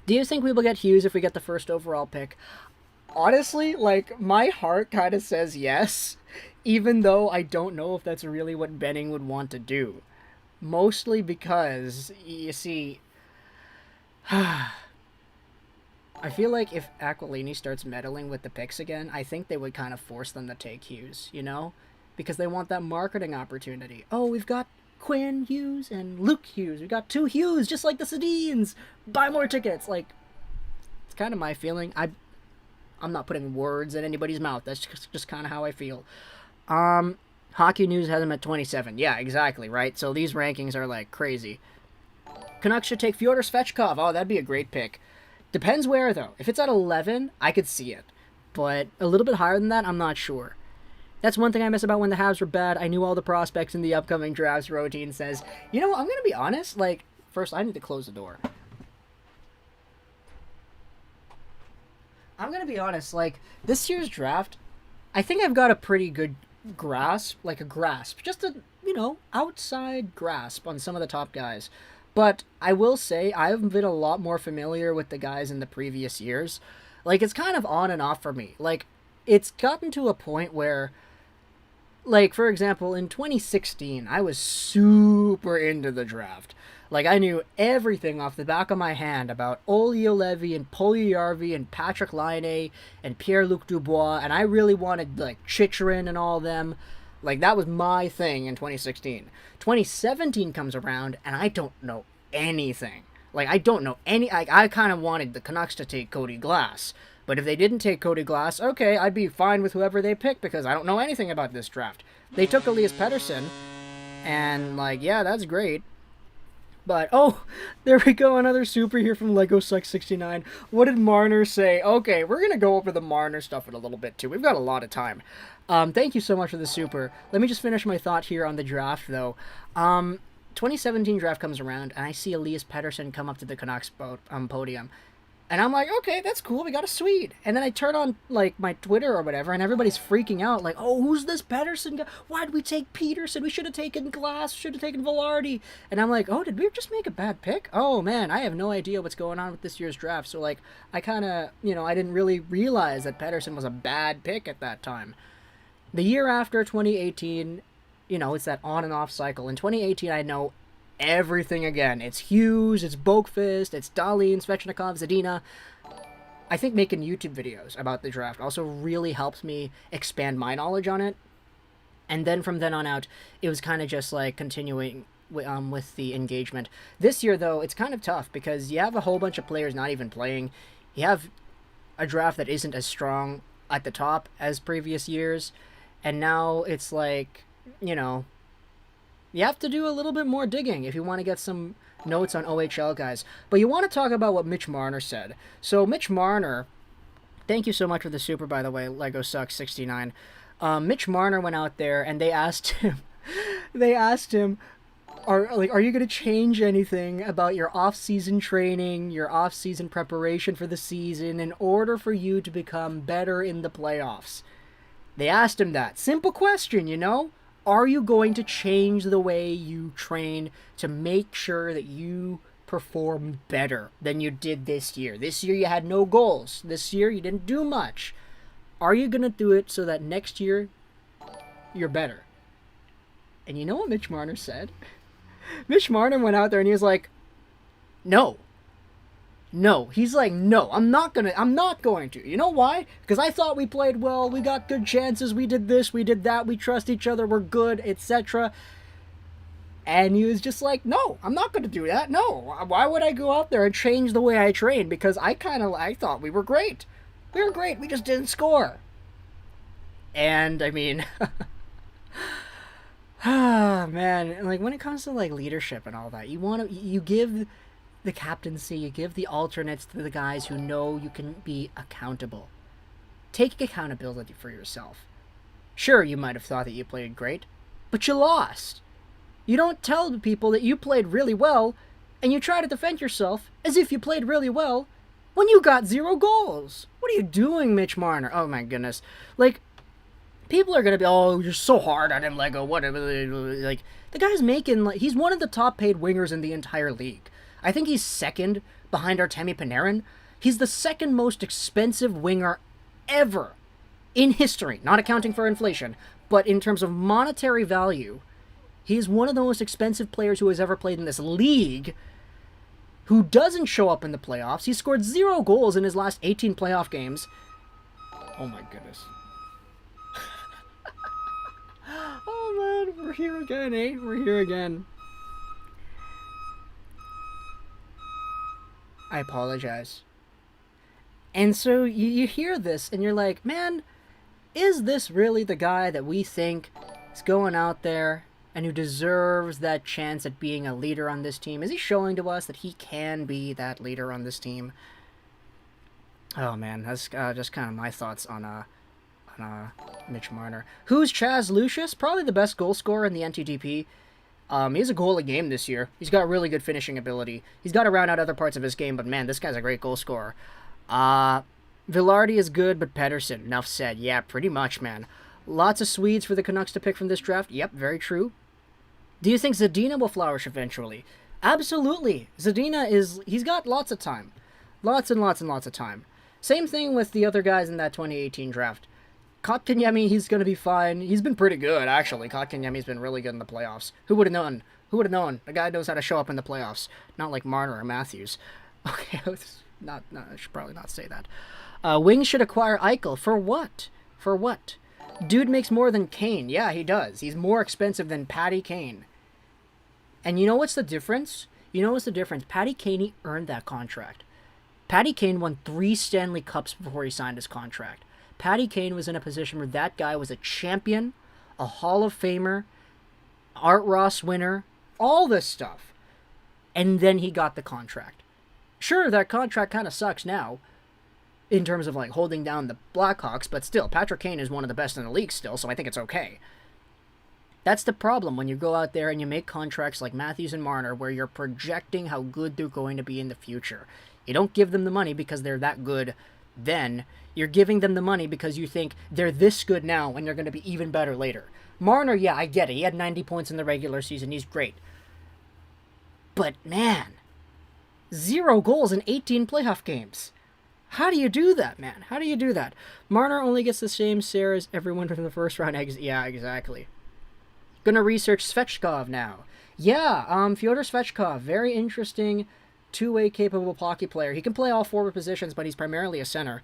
Do you think we will get Hughes if we get the first overall pick? Honestly, like, my heart kind of says yes, even though I don't know if that's really what Benning would want to do. Mostly because, you see, I feel like if Aquilini starts meddling with the picks again, I think they would kind of force them to take Hughes, you know? Because they want that marketing opportunity. Oh, we've got Quinn Hughes and Luke Hughes. We've got two Hughes, just like the Sedins. Buy more tickets. Like, it's kind of my feeling. I'm not putting words in anybody's mouth. That's just kind of how I feel. Hockey News has him at 27. Yeah, exactly, right? So these rankings are, like, crazy. Canucks should take Fyodor Svechkov. Oh, that'd be a great pick. Depends where, though. If it's at 11, I could see it. But a little bit higher than that, I'm not sure. That's one thing I miss about when the Habs were bad. I knew all the prospects in the upcoming drafts. Routine says, you know, I'm going to be honest. Like, first, I need to close the door. I'm going to be honest. Like, this year's draft, I think I've got a pretty good grasp. Like, a grasp. Just a, outside grasp on some of the top guys. But I will say, I've been a lot more familiar with the guys in the previous years. Like, it's kind of on and off for me. Like, it's gotten to a point where, like, for example, in 2016, I was super into the draft. Like, I knew everything off the back of my hand about Olli Juolevi and Puljujärvi and Patrick Laine and Pierre-Luc Dubois, and I really wanted, like, Chychrun and all of them. Like, that was my thing in 2016. 2017 comes around, and I don't know anything. Like, I don't know any... I kind of wanted the Canucks to take Cody Glass. But if they didn't take Cody Glass, okay, I'd be fine with whoever they picked because I don't know anything about this draft. They took Elias Pettersson, and, like, yeah, that's great. But, oh, there we go, another super here from LegoSucks69. What did Marner say? Okay, we're going to go over the Marner stuff in a little bit, too. We've got a lot of time. Thank you so much for the super. Let me just finish my thought here on the draft, though. 2017 draft comes around, and I see Elias Pettersson come up to the Canucks podium. And I'm like, okay, that's cool, we got a Swede. And then I turn on, like, my Twitter or whatever, and everybody's freaking out, like, oh, who's this Pettersson guy? Why'd we take Peterson? We should have taken Glass, should have taken Velarde. And I'm like, oh, did we just make a bad pick? Oh, man, I have no idea what's going on with this year's draft. So, like, I kind of, I didn't really realize that Pettersson was a bad pick at that time. The year after 2018, it's that on and off cycle. In 2018, I know everything again. It's Hughes, it's Boqvist, it's Dahlin, Svechnikov, Zadina. I think making YouTube videos about the draft also really helped me expand my knowledge on it. And then from then on out, it was kind of just like continuing with the engagement. This year, though, it's kind of tough because you have a whole bunch of players not even playing. You have a draft that isn't as strong at the top as previous years. And now it's like, you have to do a little bit more digging if you want to get some notes on OHL guys. But you want to talk about what Mitch Marner said. So Mitch Marner, thank you so much for the super, by the way, LegoSucks69. Mitch Marner went out there and they asked him, are you going to change anything about your off-season training, your off-season preparation for the season in order for you to become better in the playoffs? They asked him that. Simple question, Are you going to change the way you train to make sure that you perform better than you did this year? This year you had no goals. This year you didn't do much. Are you going to do it so that next year you're better? And you know what Mitch Marner said? Mitch Marner went out there and he was like, no. No. He's like, no, I'm not going to. You know why? Because I thought we played well. We got good chances. We did this. We did that. We trust each other. We're good, etc. And he was just like, no, I'm not going to do that. No. Why would I go out there and change the way I train? Because I thought we were great. We were great. We just didn't score. And, I mean, man, like when it comes to like leadership and all that, you give the captaincy, you give the alternates to the guys who know you can be accountable. Take accountability for yourself. Sure, you might have thought that you played great, but you lost. You don't tell the people that you played really well, and you try to defend yourself as if you played really well when you got 0 goals. What are you doing, Mitch Marner? Oh my goodness. Like, people are gonna be, oh, you're so hard on him, Lego, whatever. Like, the guy's making, like, he's one of the top paid wingers in the entire league. I think he's second behind Artemi Panarin. He's the second most expensive winger ever in history, not accounting for inflation, but in terms of monetary value, He's one of the most expensive players who has ever played in this league, who doesn't show up in the playoffs. He scored 0 goals in his last 18 playoff games. Oh my goodness. Oh man, we're here again, eh? We're here again. I apologize. And so you hear this and you're like, man, is this really the guy that we think is going out there and who deserves that chance at being a leader on this team? Is he showing to us that he can be that leader on this team? Oh man, that's just kind of my thoughts on Mitch Marner. Who's Chaz Lucius? Probably the best goal scorer in the NTDP. He has a goal a game this year. He's got really good finishing ability. He's got to round out other parts of his game, but man, this guy's a great goal scorer. Vilardi is good, but Pedersen, enough said. Yeah, pretty much, man. Lots of Swedes for the Canucks to pick from this draft. Yep, very true. Do you think Zadina will flourish eventually? Absolutely. Zadina he's got lots of time. Lots and lots and lots of time. Same thing with the other guys in that 2018 draft. Kotkaniemi, he's going to be fine. He's been pretty good, actually. Kotkaniemi's been really good in the playoffs. Who would have known? Who would have known? The guy knows how to show up in the playoffs. Not like Marner or Matthews. Okay, I should probably not say that. Wings should acquire Eichel. For what? For what? Dude makes more than Kane. Yeah, he does. He's more expensive than Patty Kane. And you know what's the difference? Patty Kane earned that contract. Patty Kane won 3 Stanley Cups before he signed his contract. Patty Kane was in a position where that guy was a champion, a Hall of Famer, Art Ross winner, all this stuff. And then he got the contract. Sure, that contract kind of sucks now in terms of like holding down the Blackhawks, but still, Patrick Kane is one of the best in the league still, so I think it's okay. That's the problem when you go out there and you make contracts like Matthews and Marner where you're projecting how good they're going to be in the future. You don't give them the money because they're that good then. You're giving them the money because you think they're this good now and they're going to be even better later. Marner, yeah, I get it. He had 90 points in the regular season. He's great. But man, 0 goals in 18 playoff games. How do you do that, man? How do you do that? Marner only gets the same share as everyone from the first round exit. Yeah, exactly. Gonna research Svechkov now. Yeah, Fyodor Svechkov, very interesting, two-way capable hockey player. He can play all forward positions, but he's primarily a center.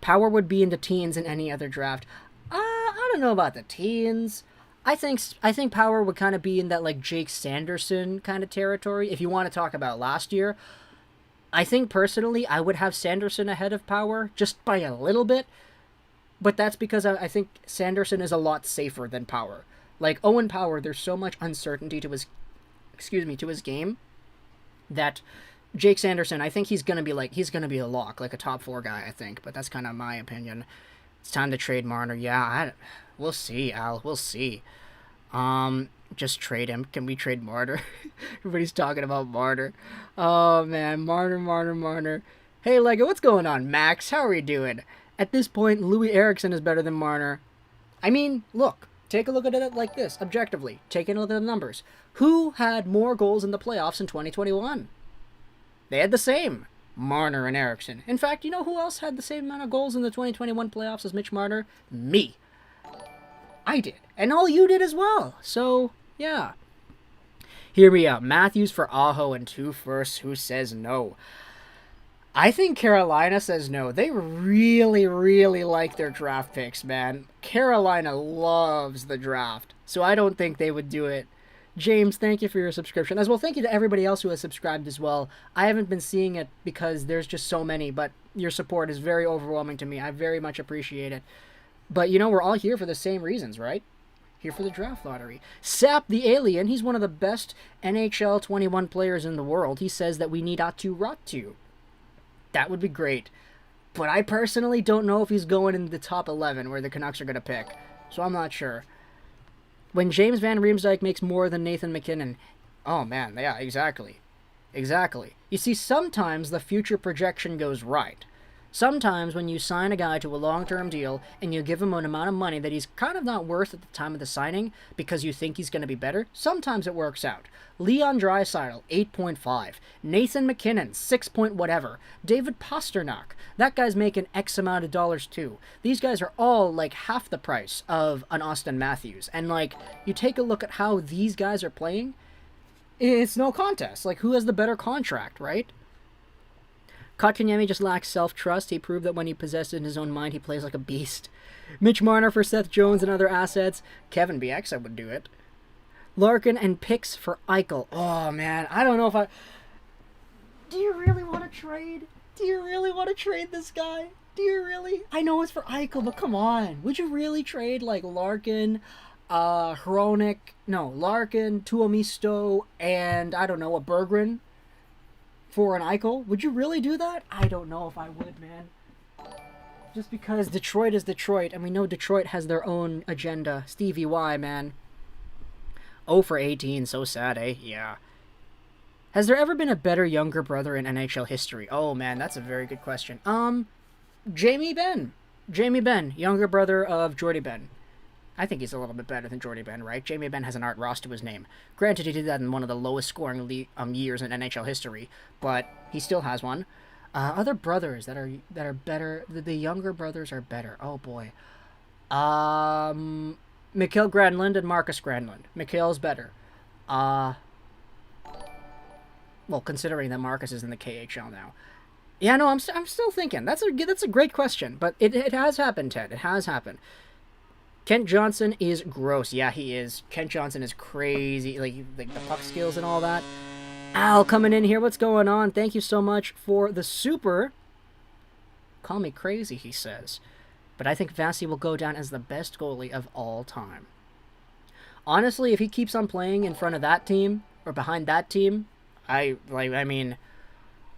Power would be in the teens in any other draft. I don't know about the teens. I think Power would kind of be in that like Jake Sanderson kind of territory. If you want to talk about last year, I think personally I would have Sanderson ahead of Power just by a little bit. But that's because I think Sanderson is a lot safer than Power. Like Owen Power, there's so much uncertainty to his game that Jake Sanderson, I think he's gonna be a lock, like a top 4 guy, I think. But that's kind of my opinion. It's time to trade Marner. Yeah, we'll see, Al. We'll see. Just trade him. Can we trade Marner? Everybody's talking about Marner. Oh man, Marner. Hey Lego, what's going on? Max, how are you doing? At this point, Louis Eriksson is better than Marner. I mean, look. Take a look at it like this, objectively. Take a look at the numbers. Who had more goals in the playoffs in 2021? They had the same. Marner and Eriksson. In fact, you know who else had the same amount of goals in the 2021 playoffs as Mitch Marner? Me. I did. And all you did as well. So, yeah. Hear me out. Matthews for Aho and 2 firsts. Who says no? I think Carolina says no. They really, really like their draft picks, man. Carolina loves the draft. So I don't think they would do it. James, thank you for your subscription. As well, thank you to everybody else who has subscribed as well. I haven't been seeing it because there's just so many, but your support is very overwhelming to me. I very much appreciate it. But, you know, we're all here for the same reasons, right? Here for the draft lottery. Sap the Alien, he's one of the best NHL 21 players in the world. He says that we need Aatu Raty. That would be great. But I personally don't know if he's going in the top 11 where the Canucks are going to pick. So I'm not sure. When James Van Riemsdyk makes more than Nathan MacKinnon. Oh man, yeah, exactly. You see, sometimes the future projection goes right. Sometimes when you sign a guy to a long-term deal and you give him an amount of money that he's kind of not worth at the time of the signing because you think he's going to be better, sometimes it works out. Leon Draisaitl, 8.5. Nathan McKinnon, 6 point whatever. David Pasternak, that guy's making X amount of dollars too. These guys are all like half the price of an Austin Matthews. And like, you take a look at how these guys are playing, it's no contest. Like, who has the better contract, right? Kotkaniemi just lacks self-trust. He proved that when he possessed in his own mind, he plays like a beast. Mitch Marner for Seth Jones and other assets. Kevin BX, I would do it. Larkin and picks for Eichel. Oh, man. I don't know if I... Do you really want to trade? Do you really want to trade this guy? Do you really? I know it's for Eichel, but come on. Would you really trade, like, Larkin, Hronik... No, Larkin, Tuomisto, and, I don't know, a Berggren for an Eichel? Would you really do that? I don't know if I would, man. Just because Detroit is Detroit, and we know Detroit has their own agenda. Stevie Y, man. 0 for 18, so sad, eh? Yeah. Has there ever been a better younger brother in NHL history? Oh, man, that's a very good question. Jamie Benn. Jamie Benn, younger brother of Jordy Benn. I think he's a little bit better than Jordy Benn, right? Jamie Benn has an Art Ross to his name. Granted, he did that in one of the lowest scoring years in NHL history, but he still has one. Other brothers that are better. The younger brothers are better. Oh boy. Mikael Granlund and Marcus Granlund. Mikael's better. Well, considering that Marcus is in the KHL now. Yeah, no, I'm still thinking. That's a great question, but it has happened, Ted. It has happened. Kent Johnson is gross. Yeah, he is. Kent Johnson is crazy. Like the puck skills and all that. Al coming in here. What's going on? Thank you so much for the super. Call me crazy, he says. But I think Vasi will go down as the best goalie of all time. Honestly, if he keeps on playing in front of that team or behind that team, I mean,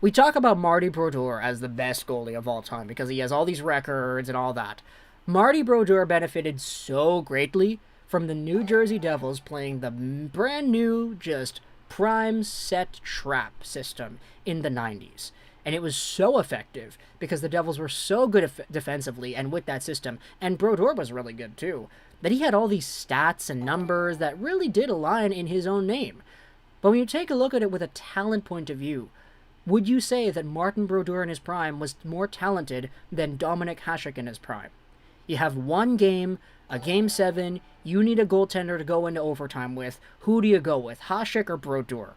we talk about Marty Brodeur as the best goalie of all time because he has all these records and all that. Marty Brodeur benefited so greatly from the New Jersey Devils playing the brand new, just prime set trap system in the 90s. And it was so effective because the Devils were so good defensively and with that system, and Brodeur was really good too, that he had all these stats and numbers that really did align in his own name. But when you take a look at it with a talent point of view, would you say that Martin Brodeur in his prime was more talented than Dominik Hasek in his prime? You have one game, a Game 7, you need a goaltender to go into overtime with. Who do you go with, Hasek or Brodeur?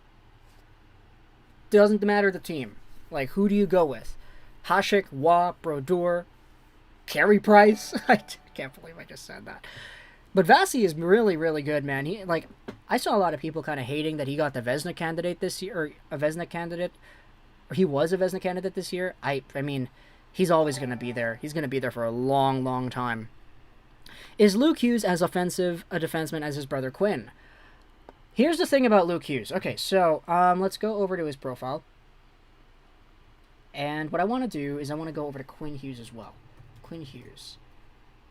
Doesn't matter the team. Like, who do you go with? Hasek, Waugh, Brodeur, Carey Price? I can't believe I just said that. But Vasi is really, really good, man. I saw a lot of people kind of hating that he got the Vezina candidate this year, or a Vezina candidate, or he was a Vezina candidate this year. I mean, he's always going to be there. He's going to be there for a long, long time. Is Luke Hughes as offensive a defenseman as his brother Quinn? Here's the thing about Luke Hughes. Okay, so let's go over to his profile. And what I want to do is I want to go over to Quinn Hughes as well. Quinn Hughes.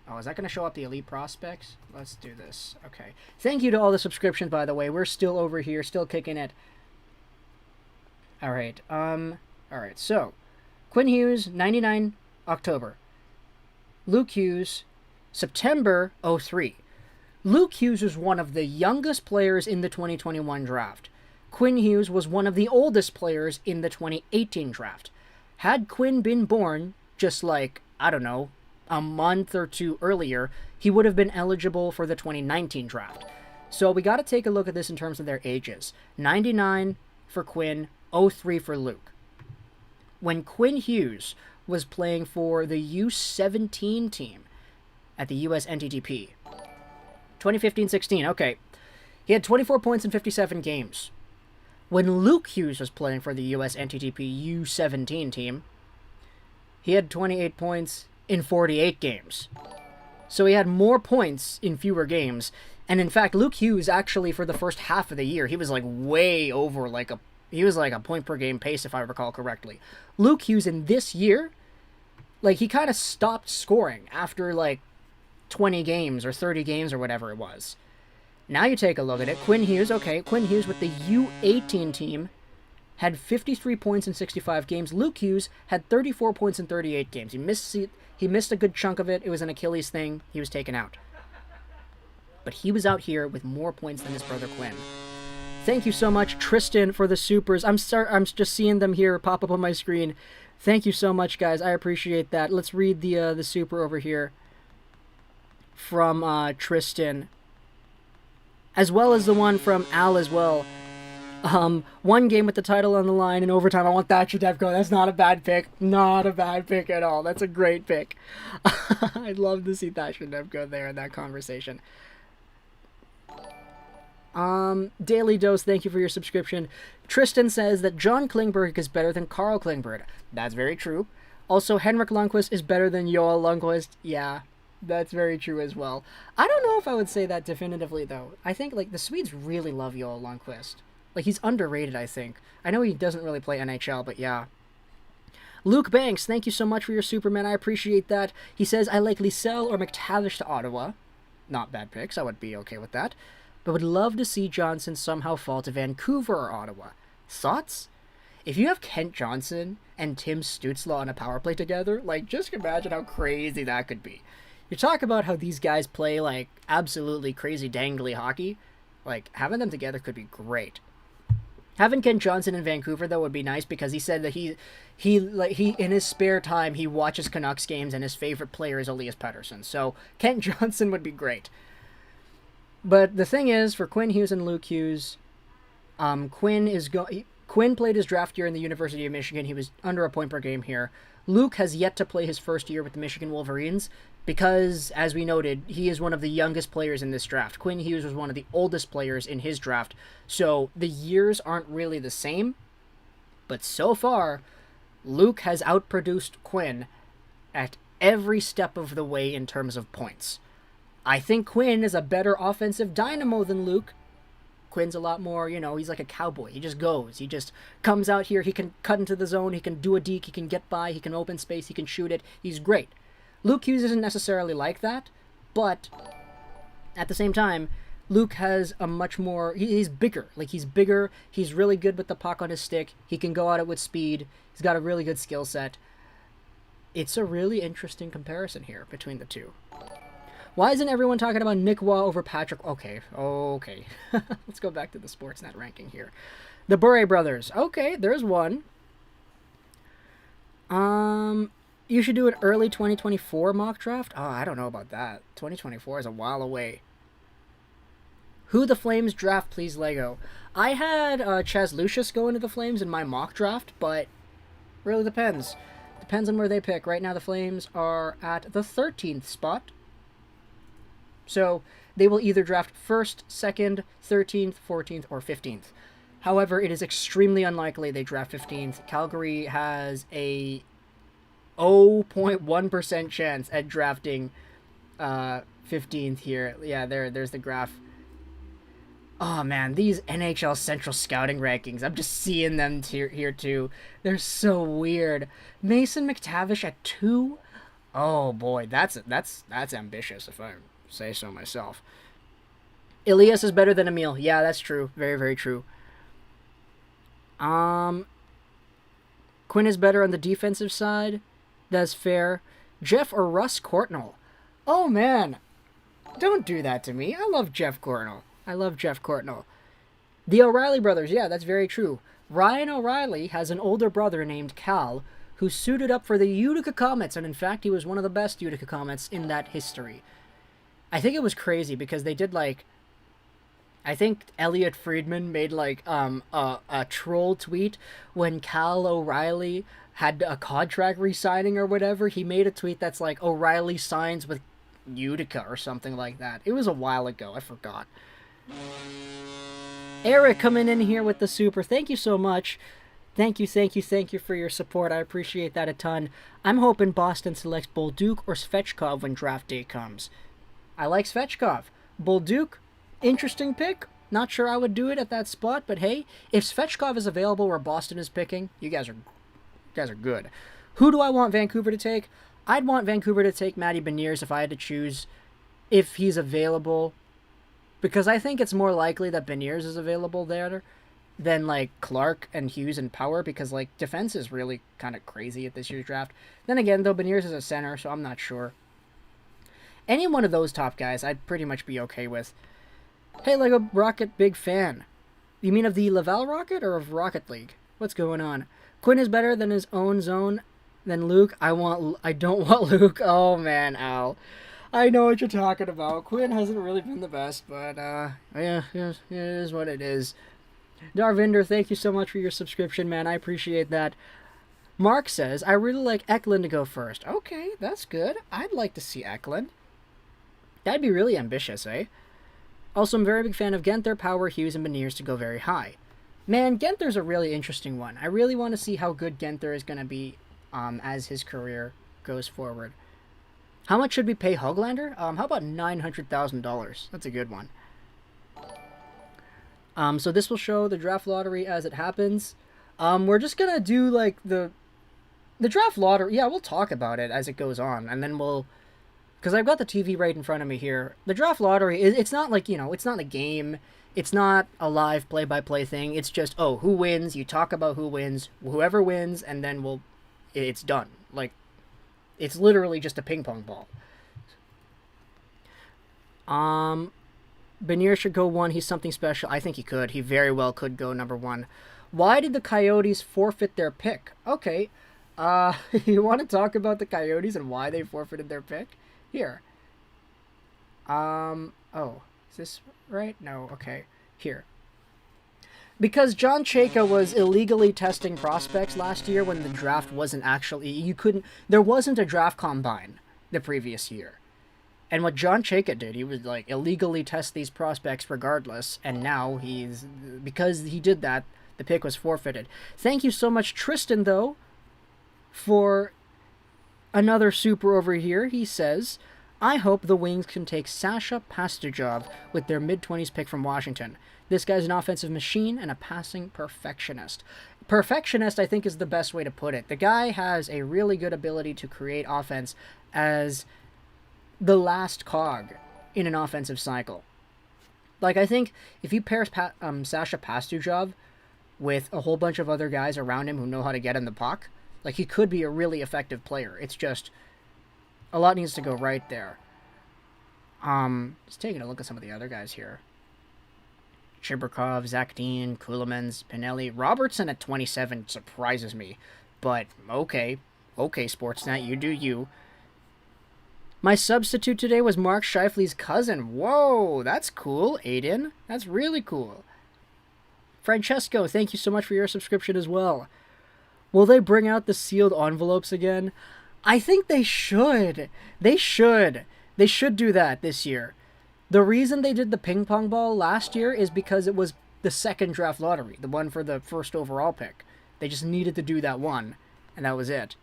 Oh, is that going to show up the elite prospects? Let's do this. Okay. Thank you to all the subscriptions, by the way. We're still over here, still kicking it. All right. So Quinn Hughes, 99 October. Luke Hughes, September 03. Luke Hughes was one of the youngest players in the 2021 draft. Quinn Hughes was one of the oldest players in the 2018 draft. Had Quinn been born just like, I don't know, a month or two earlier, he would have been eligible for the 2019 draft. So we got to take a look at this in terms of their ages. 99 for Quinn, 03 for Luke. When Quinn Hughes was playing for the U17 team at the US NTDP, 2015-16, okay, he had 24 points in 57 games. When Luke Hughes was playing for the US NTDP U17 team, he had 28 points in 48 games. So he had more points in fewer games. And in fact, Luke Hughes actually, for the first half of the year, he was like way over he was like a point per game pace, if I recall correctly. Luke Hughes in this year, like, he kind of stopped scoring after like 20 games or 30 games or whatever it was. Now you take a look at it. Quinn Hughes, okay, Quinn Hughes with the U18 team had 53 points in 65 games. Luke Hughes had 34 points in 38 games. He missed a good chunk of it. It was an Achilles thing. He was taken out. But he was out here with more points than his brother Quinn. Thank you so much, Tristan, for the supers. I'm just seeing them here pop up on my screen. Thank you so much, guys. I appreciate that. Let's read the super over here from Tristan, as well as the one from Al as well. One game with the title on the line in overtime. I want that Shedevko. That's not a bad pick. Not a bad pick at all. That's a great pick. I'd love to see that Shedevko there in that conversation. Daily Dose, thank you for your subscription. Tristan says that John Klingberg is better than Carl Klingberg. That's very true. Also, Henrik Lundqvist is better than Joel Lundqvist. Yeah, that's very true as well. I don't know if I would say that definitively, though. I think, like, the Swedes really love Joel Lundqvist. Like, he's underrated, I think. I know he doesn't really play NHL, but yeah. Luke Banks, thank you so much for your Superman. I appreciate that. He says, I likely sell or McTavish to Ottawa. Not bad picks. I would be okay with that. But would love to see Johnson somehow fall to Vancouver or Ottawa. Thoughts? If you have Kent Johnson and Tim Stützle on a power play together, like, just imagine how crazy that could be. You talk about how these guys play, like, absolutely crazy dangly hockey. Like, having them together could be great. Having Kent Johnson in Vancouver, though, would be nice, because he said that he in his spare time, he watches Canucks games, and his favorite player is Elias Pettersson. So Kent Johnson would be great. But the thing is, for Quinn Hughes and Luke Hughes, Quinn played his draft year in the University of Michigan. He was under a point per game here. Luke has yet to play his first year with the Michigan Wolverines because, as we noted, he is one of the youngest players in this draft. Quinn Hughes was one of the oldest players in his draft, so the years aren't really the same. But so far, Luke has outproduced Quinn at every step of the way in terms of points. I think Quinn is a better offensive dynamo than Luke. Quinn's a lot more, he's like a cowboy. He just goes. He just comes out here. He can cut into the zone. He can do a deke. He can get by. He can open space. He can shoot it. He's great. Luke Hughes isn't necessarily like that, but at the same time, Luke has a much more... He's bigger. Like, he's bigger. He's really good with the puck on his stick. He can go at it with speed. He's got a really good skill set. It's a really interesting comparison here between the two. Why isn't everyone talking about Nick Waugh over Patrick? Okay. Let's go back to the Sportsnet ranking here. The Bure brothers. Okay, there's one. You should do an early 2024 mock draft. Oh, I don't know about that. 2024 is a while away. Who the Flames draft, please, Lego. I had Chaz Lucius go into the Flames in my mock draft, but really depends. Depends on where they pick. Right now, the Flames are at the 13th spot. So they will either draft 1st, 2nd, 13th, 14th, or 15th. However, it is extremely unlikely they draft 15th. Calgary has a 0.1% chance at drafting 15th here. Yeah, there's the graph. Oh man, these NHL Central Scouting rankings, I'm just seeing them here too. They're so weird. Mason McTavish at 2? Oh boy, that's ambitious if I say so myself. Elias is better than Emil. Yeah, that's true. Very, very true. Quinn is better on the defensive side. That's fair. Jeff or Russ Courtnall? Oh, man. Don't do that to me. I love Jeff Courtnall. The O'Reilly brothers. Yeah, that's very true. Ryan O'Reilly has an older brother named Cal who suited up for the Utica Comets, and in fact, he was one of the best Utica Comets in that history. I think it was crazy because they did I think Elliot Friedman made a troll tweet when Cal O'Reilly had a contract re-signing or whatever. He made a tweet that's like O'Reilly signs with Utica or something like that. It was a while ago. I forgot. Eric coming in here with the super. Thank you so much. Thank you for your support. I appreciate that a ton. I'm hoping Boston selects Bolduc or Svechkov when draft day comes. I like Svechkov. Bolduc, interesting pick. Not sure I would do it at that spot, but hey, if Svechkov is available where Boston is picking, you guys are good. Who do I want Vancouver to take? I'd want Vancouver to take Matty Beniers if I had to choose if he's available, because I think it's more likely that Beniers is available there than like Clarke and Hughes and Power, because like defense is really kind of crazy at this year's draft. Then again, though, Beniers is a center, so I'm not sure. Any one of those top guys, I'd pretty much be okay with. Hey, Lego Rocket, big fan. You mean of the Laval Rocket or of Rocket League? What's going on? Quinn is better than his own zone than Luke. I don't want Luke. Oh man, Al. I know what you're talking about. Quinn hasn't really been the best, but yeah, it is what it is. Darvinder, thank you so much for your subscription, man. I appreciate that. Mark says, I really like Eklund to go first. Okay, that's good. I'd like to see Eklund. That'd be really ambitious, eh? Also, I'm a very big fan of Guenther, Power, Hughes, and Beniers to go very high. Man, Guenther's a really interesting one. I really want to see how good Guenther is going to be as his career goes forward. How much should we pay Höglander? How about $900,000? That's a good one. So this will show the draft lottery as it happens. We're just going to do like the draft lottery. Yeah, we'll talk about it as it goes on. And then we'll... Because I've got the TV right in front of me here. The draft lottery, it's not like, it's not a game. It's not a live play-by-play thing. It's just, oh, who wins? You talk about who wins. Whoever wins, and then it's done. Like, it's literally just a ping pong ball. Beniers should go 1. He's something special. I think he could. He very well could go number 1. Why did the Coyotes forfeit their pick? Okay. You want to talk about the Coyotes and why they forfeited their pick? Here. Oh, is this right? No, okay. Here. Because John Chayka was illegally testing prospects last year when the draft wasn't actually... There wasn't a draft combine the previous year. And what John Chayka did, he would like illegally test these prospects regardless, and now because he did that, the pick was forfeited. Thank you so much, Tristan, though, for another super over here. He says, I hope the Wings can take Sasha Pastujov with their mid-20s pick from Washington. This guy's an offensive machine and a passing perfectionist. Perfectionist, I think, is the best way to put it. The guy has a really good ability to create offense as the last cog in an offensive cycle. Like, I think if you pair Sasha Pastujov with a whole bunch of other guys around him who know how to get in the puck, like, he could be a really effective player. It's just a lot needs to go right there. Just taking a look at some of the other guys here. Chibrikov, Zach Dean, Kulemans, Pinelli. Robertson at 27 surprises me. But, okay. Okay, Sportsnet, you do you. My substitute today was Mark Scheifele's cousin. Whoa, that's cool, Aiden. That's really cool. Francesco, thank you so much for your subscription as well. Will they bring out the sealed envelopes again? I think they should. They should do that this year. The reason they did the ping pong ball last year is because it was the second draft lottery, the one for the first overall pick. They just needed to do that one, and that was it.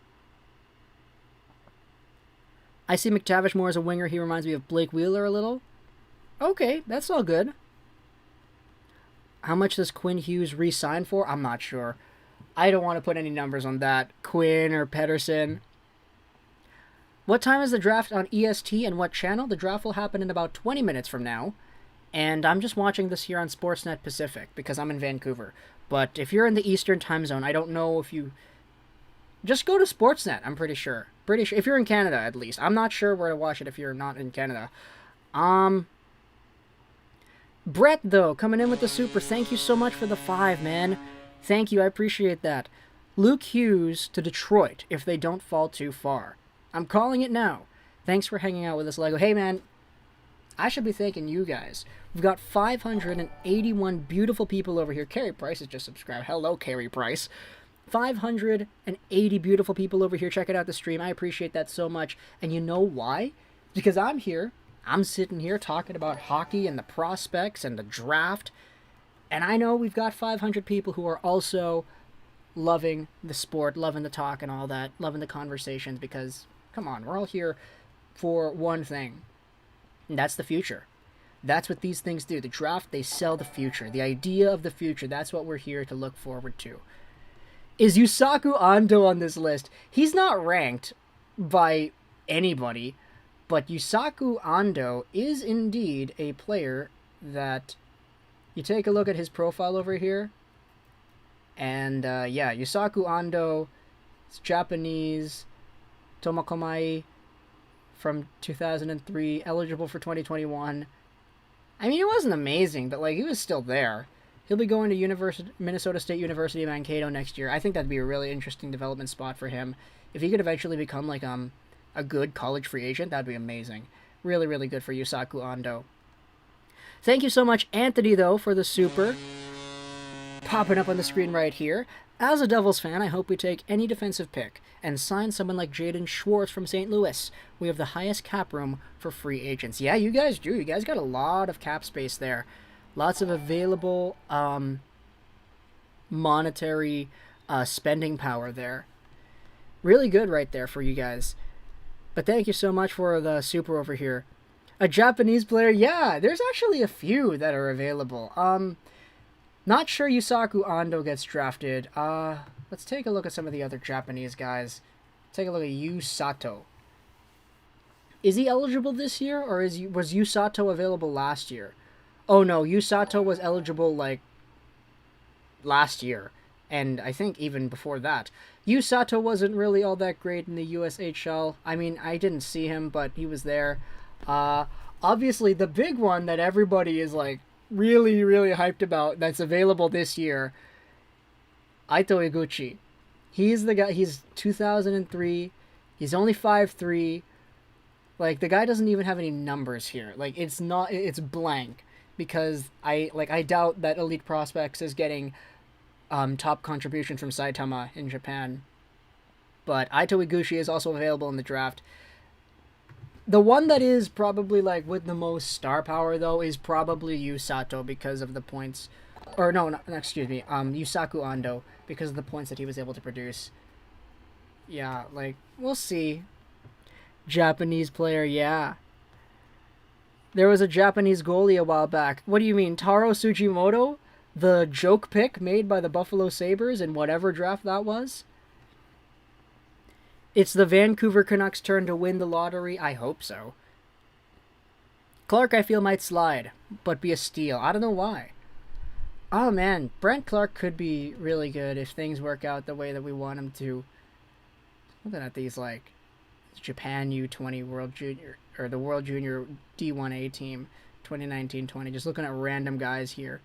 I see McTavish more as a winger. He reminds me of Blake Wheeler a little. Okay, that's all good. How much does Quinn Hughes re-sign for? I'm not sure. I don't want to put any numbers on that. Quinn or Pedersen. What time is the draft on EST and what channel? The draft will happen in about 20 minutes from now. And I'm just watching this here on Sportsnet Pacific because I'm in Vancouver. But if you're in the Eastern time zone, I don't know if you... Just go to Sportsnet, I'm pretty sure. If you're in Canada, at least. I'm not sure where to watch it if you're not in Canada. Brett, though, coming in with the super. Thank you so much for the 5, man. Thank you, I appreciate that. Luke Hughes to Detroit if they don't fall too far. I'm calling it now. Thanks for hanging out with us, Lego. Hey, man, I should be thanking you guys. We've got 581 beautiful people over here. Carrie Price has just subscribed. Hello, Carrie Price. 580 beautiful people over here checking out the stream. I appreciate that so much. And you know why? Because I'm here. I'm sitting here talking about hockey and the prospects and the draft. And I know we've got 500 people who are also loving the sport, loving the talk and all that, loving the conversations because, come on, we're all here for one thing. And that's the future. That's what these things do. The draft, they sell the future. The idea of the future, that's what we're here to look forward to. Is Yusaku Ando on this list? He's not ranked by anybody, but Yusaku Ando is indeed a player that... You take a look at his profile over here. And yeah, Yusaku Ando, it's Japanese, Tomakomai from 2003, eligible for 2021. I mean, he wasn't amazing, but like he was still there. He'll be going to Minnesota State University Mankato next year. I think that'd be a really interesting development spot for him. If he could eventually become like a good college free agent, that'd be amazing. Really, really good for Yusaku Ando. Thank you so much, Anthony, though, for the super. Popping up on the screen right here. As a Devils fan, I hope we take any defensive pick and sign someone like Jaden Schwartz from St. Louis. We have the highest cap room for free agents. Yeah, you guys do. You guys got a lot of cap space there. Lots of available monetary spending power there. Really good right there for you guys. But thank you so much for the super over here. A Japanese player? Yeah, there's actually a few that are available. Not sure Yusaku Ando gets drafted. Let's take a look at some of the other Japanese guys. Take a look at Yu Sato. Is he eligible this year, or was Yu Sato available last year? Oh no, Yu Sato was eligible like last year, and I think even before that. Yu Sato wasn't really all that great in the USHL. I mean, I didn't see him, but he was there. Obviously, the big one that everybody is like really, really hyped about that's available this year, Aitohiguchi. He's the guy. He's 2003. He's only 5'3". Like, the guy doesn't even have any numbers here. Like, it's blank, because I doubt that Elite Prospects is getting top contributions from Saitama in Japan. But Aitohiguchi is also available in the draft. The one that is probably like with the most star power though is probably Yu Sato, because of the points, or no, excuse me, Yusaku Ando, because of the points that he was able to produce. Yeah, like, we'll see. Japanese player, yeah. There was a Japanese goalie a while back. What do you mean, Taro Tsujimoto? The joke pick made by the Buffalo Sabres in whatever draft that was? It's the Vancouver Canucks' turn to win the lottery. I hope so. Clarke, I feel, might slide, but be a steal. I don't know why. Oh man, Brandt Clarke could be really good if things work out the way that we want him to. Looking at these, like, Japan U20 World Junior, or the World Junior D1A team, 2019-20. Just looking at random guys here.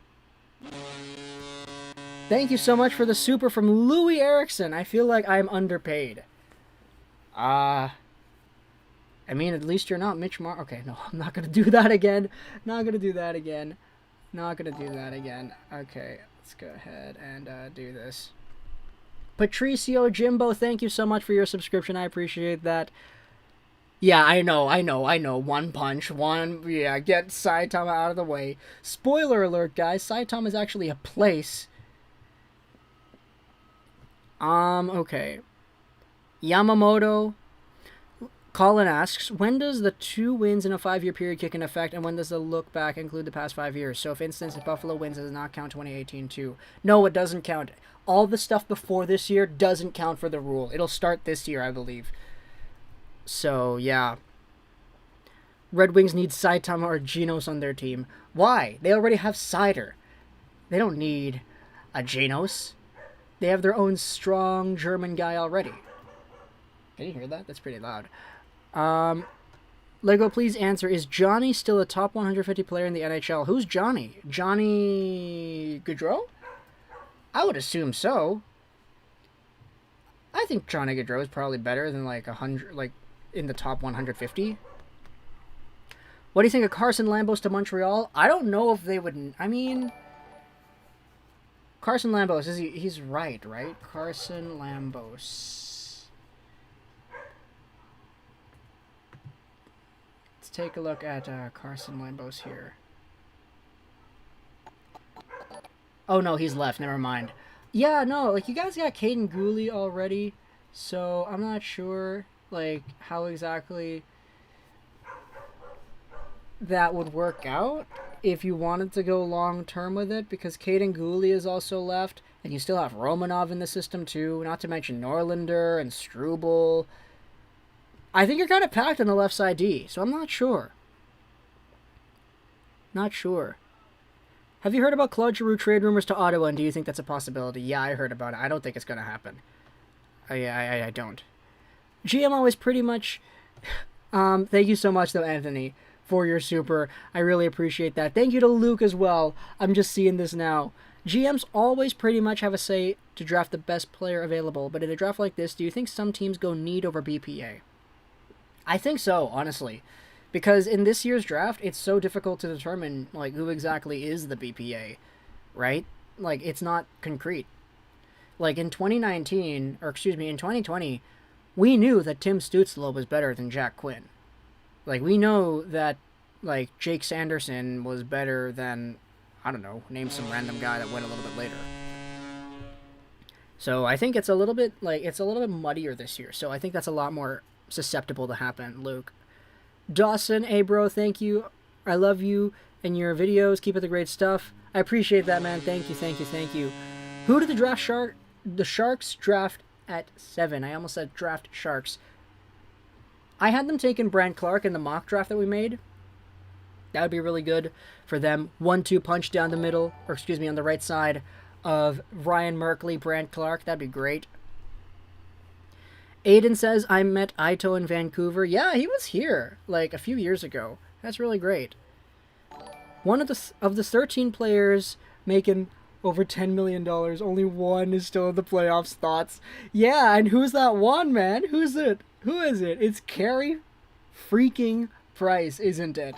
Thank you so much for the super from Louis Erickson. I feel like I'm underpaid. I mean, at least you're not Mitch Mar... Okay, no, I'm not going to do that again. Not going to do that again. Not going to do that again. Okay, let's go ahead and do this. Patricio Jimbo, thank you so much for your subscription. I appreciate that. Yeah, I know. One punch, yeah, get Saitama out of the way. Spoiler alert, guys. Saitama is actually a place. Okay. Yamamoto. Colin asks, when does the 2 wins in a 5-year period kick in effect, and when does the look back include the past 5 years? So, for instance, if Buffalo wins, does it not count 2018 too? No, it doesn't count. All the stuff before this year doesn't count for the rule. It'll start this year, I believe. So, yeah. Red Wings need Saitama or Genos on their team. Why? They already have Seider. They don't need a Genos. They have their own strong German guy already. Can you hear that? That's pretty loud. Lego, please answer. Is Johnny still a top 150 player in the NHL? Who's Johnny? Johnny Gaudreau? I would assume so. I think Johnny Gaudreau is probably better than like 100, like in the top 150. What do you think of Carson Lambos to Montreal? I don't know if they would. I mean, Carson Lambos, he's right? Carson Lambos. Let's take a look at Carson Lambos here. Oh no, he's left. Never mind. Yeah, no, like, you guys got Caden Gooley already, so I'm not sure like how exactly that would work out if you wanted to go long term with it, because Caden Gooley is also left, and you still have Romanov in the system too, not to mention Norlinder and Struble. I think you're kind of packed on the left side D, so I'm not sure. Not sure. Have you heard about Claude Giroux trade rumors to Ottawa, and do you think that's a possibility? Yeah, I heard about it. I don't think it's going to happen. I don't. GM always pretty much... thank you so much, though, Anthony, for your super. I really appreciate that. Thank you to Luke as well. I'm just seeing this now. GMs always pretty much have a say to draft the best player available, but in a draft like this, do you think some teams go need over BPA? I think so, honestly. Because in this year's draft, it's so difficult to determine, like, who exactly is the BPA, right? Like, it's not concrete. Like, in 2019, or excuse me, in 2020, we knew that Tim Stützle was better than Jack Quinn. Like, we know that, like, Jake Sanderson was better than, I don't know, name some random guy that went a little bit later. So I think it's a little bit, like, it's a little bit muddier this year. So I think that's a lot more susceptible to happen, Luke. Dawson, hey bro, thank you. I love you and your videos. Keep up the great stuff. I appreciate that, man. Thank you, thank you, thank you. Who did the Sharks draft at 7? I almost said draft Sharks. I had them taking Brandt Clarke in the mock draft that we made. That would be really good for them. 1-2 punch down the middle, or excuse me, on the right side of Ryan Merkley, Brandt Clarke. That'd be great. Aiden says, I met Aito in Vancouver. Yeah, he was here, like, a few years ago. That's really great. One of the 13 players making over $10 million, only one is still in the playoffs. Thoughts? Yeah, and who's that one, man? Who's it? Who is it? It's Carey freaking Price, isn't it?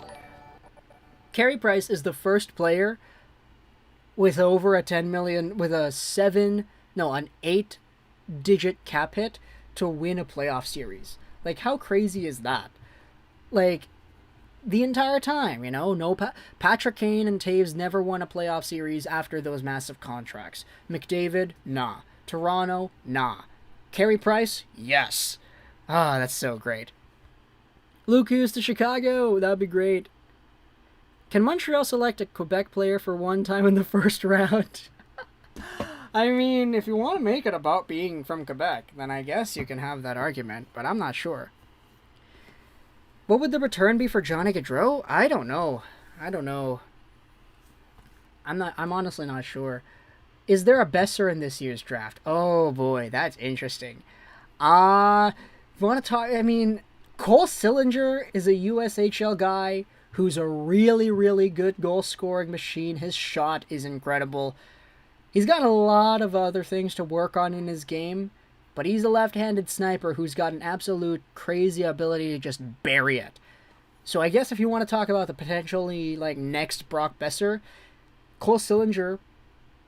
Carey Price is the first player with over a 10 million, with an 8-digit cap hit to win a playoff series. Like, how crazy is that? Like, the entire time, you know, no Patrick Kane and Taves never won a playoff series after those massive contracts. McDavid, nah. Toronto, nah. Carey Price, yes. Ah, that's so great. Luke Hughes to Chicago, that'd be great. Can Montreal select a Quebec player for one time in the first round? I mean, if you want to make it about being from Quebec, then I guess you can have that argument, but I'm not sure. What would the return be for Johnny Gaudreau? I don't know. I'm honestly not sure. Is there a Besser in this year's draft? Oh boy, that's interesting. If you want to talk, I mean, Cole Sillinger is a USHL guy who's a really, really good goal-scoring machine. His shot is incredible. He's got a lot of other things to work on in his game, but he's a left-handed sniper who's got an absolute crazy ability to just bury it. So I guess if you want to talk about the potentially, like, next Brock Besser, Cole Sillinger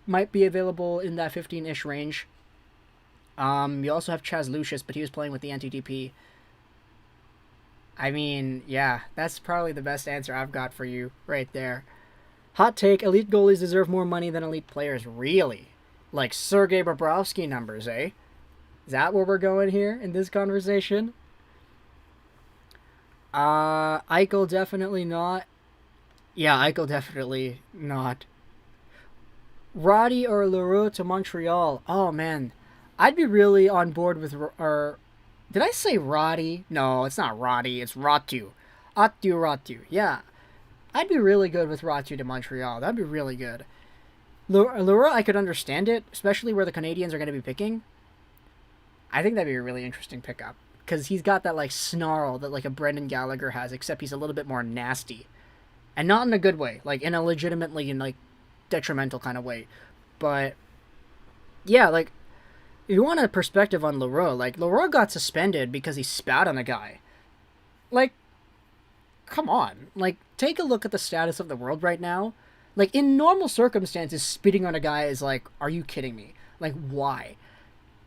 might be available in that 15-ish range. You also have Chaz Lucius, but he was playing with the NTDP. I mean, yeah, that's probably the best answer I've got for you right there. Hot take, elite goalies deserve more money than elite players. Really? Like Sergei Bobrovsky numbers, eh? Is that where we're going here in this conversation? Eichel definitely not. Yeah, Eichel definitely not. Raty or Leroux to Montreal. Oh, man. I'd be really on board with... did I say Raty? No, it's not Raty. It's Aatu Raty. Yeah. I'd be really good with Raty to Montreal. That'd be really good. Leroux, I could understand it, especially where the Canadiens are going to be picking. I think that'd be a really interesting pickup. Because he's got that, like, snarl that, like, a Brendan Gallagher has, except he's a little bit more nasty. And not in a good way. Like, in a legitimately, like, detrimental kind of way. But, yeah, like, if you want a perspective on Leroux, like, Leroux got suspended because he spat on a guy. Like, come on. Like, take a look at the status of the world right now. Like, in normal circumstances, spitting on a guy is like, are you kidding me? Like, why?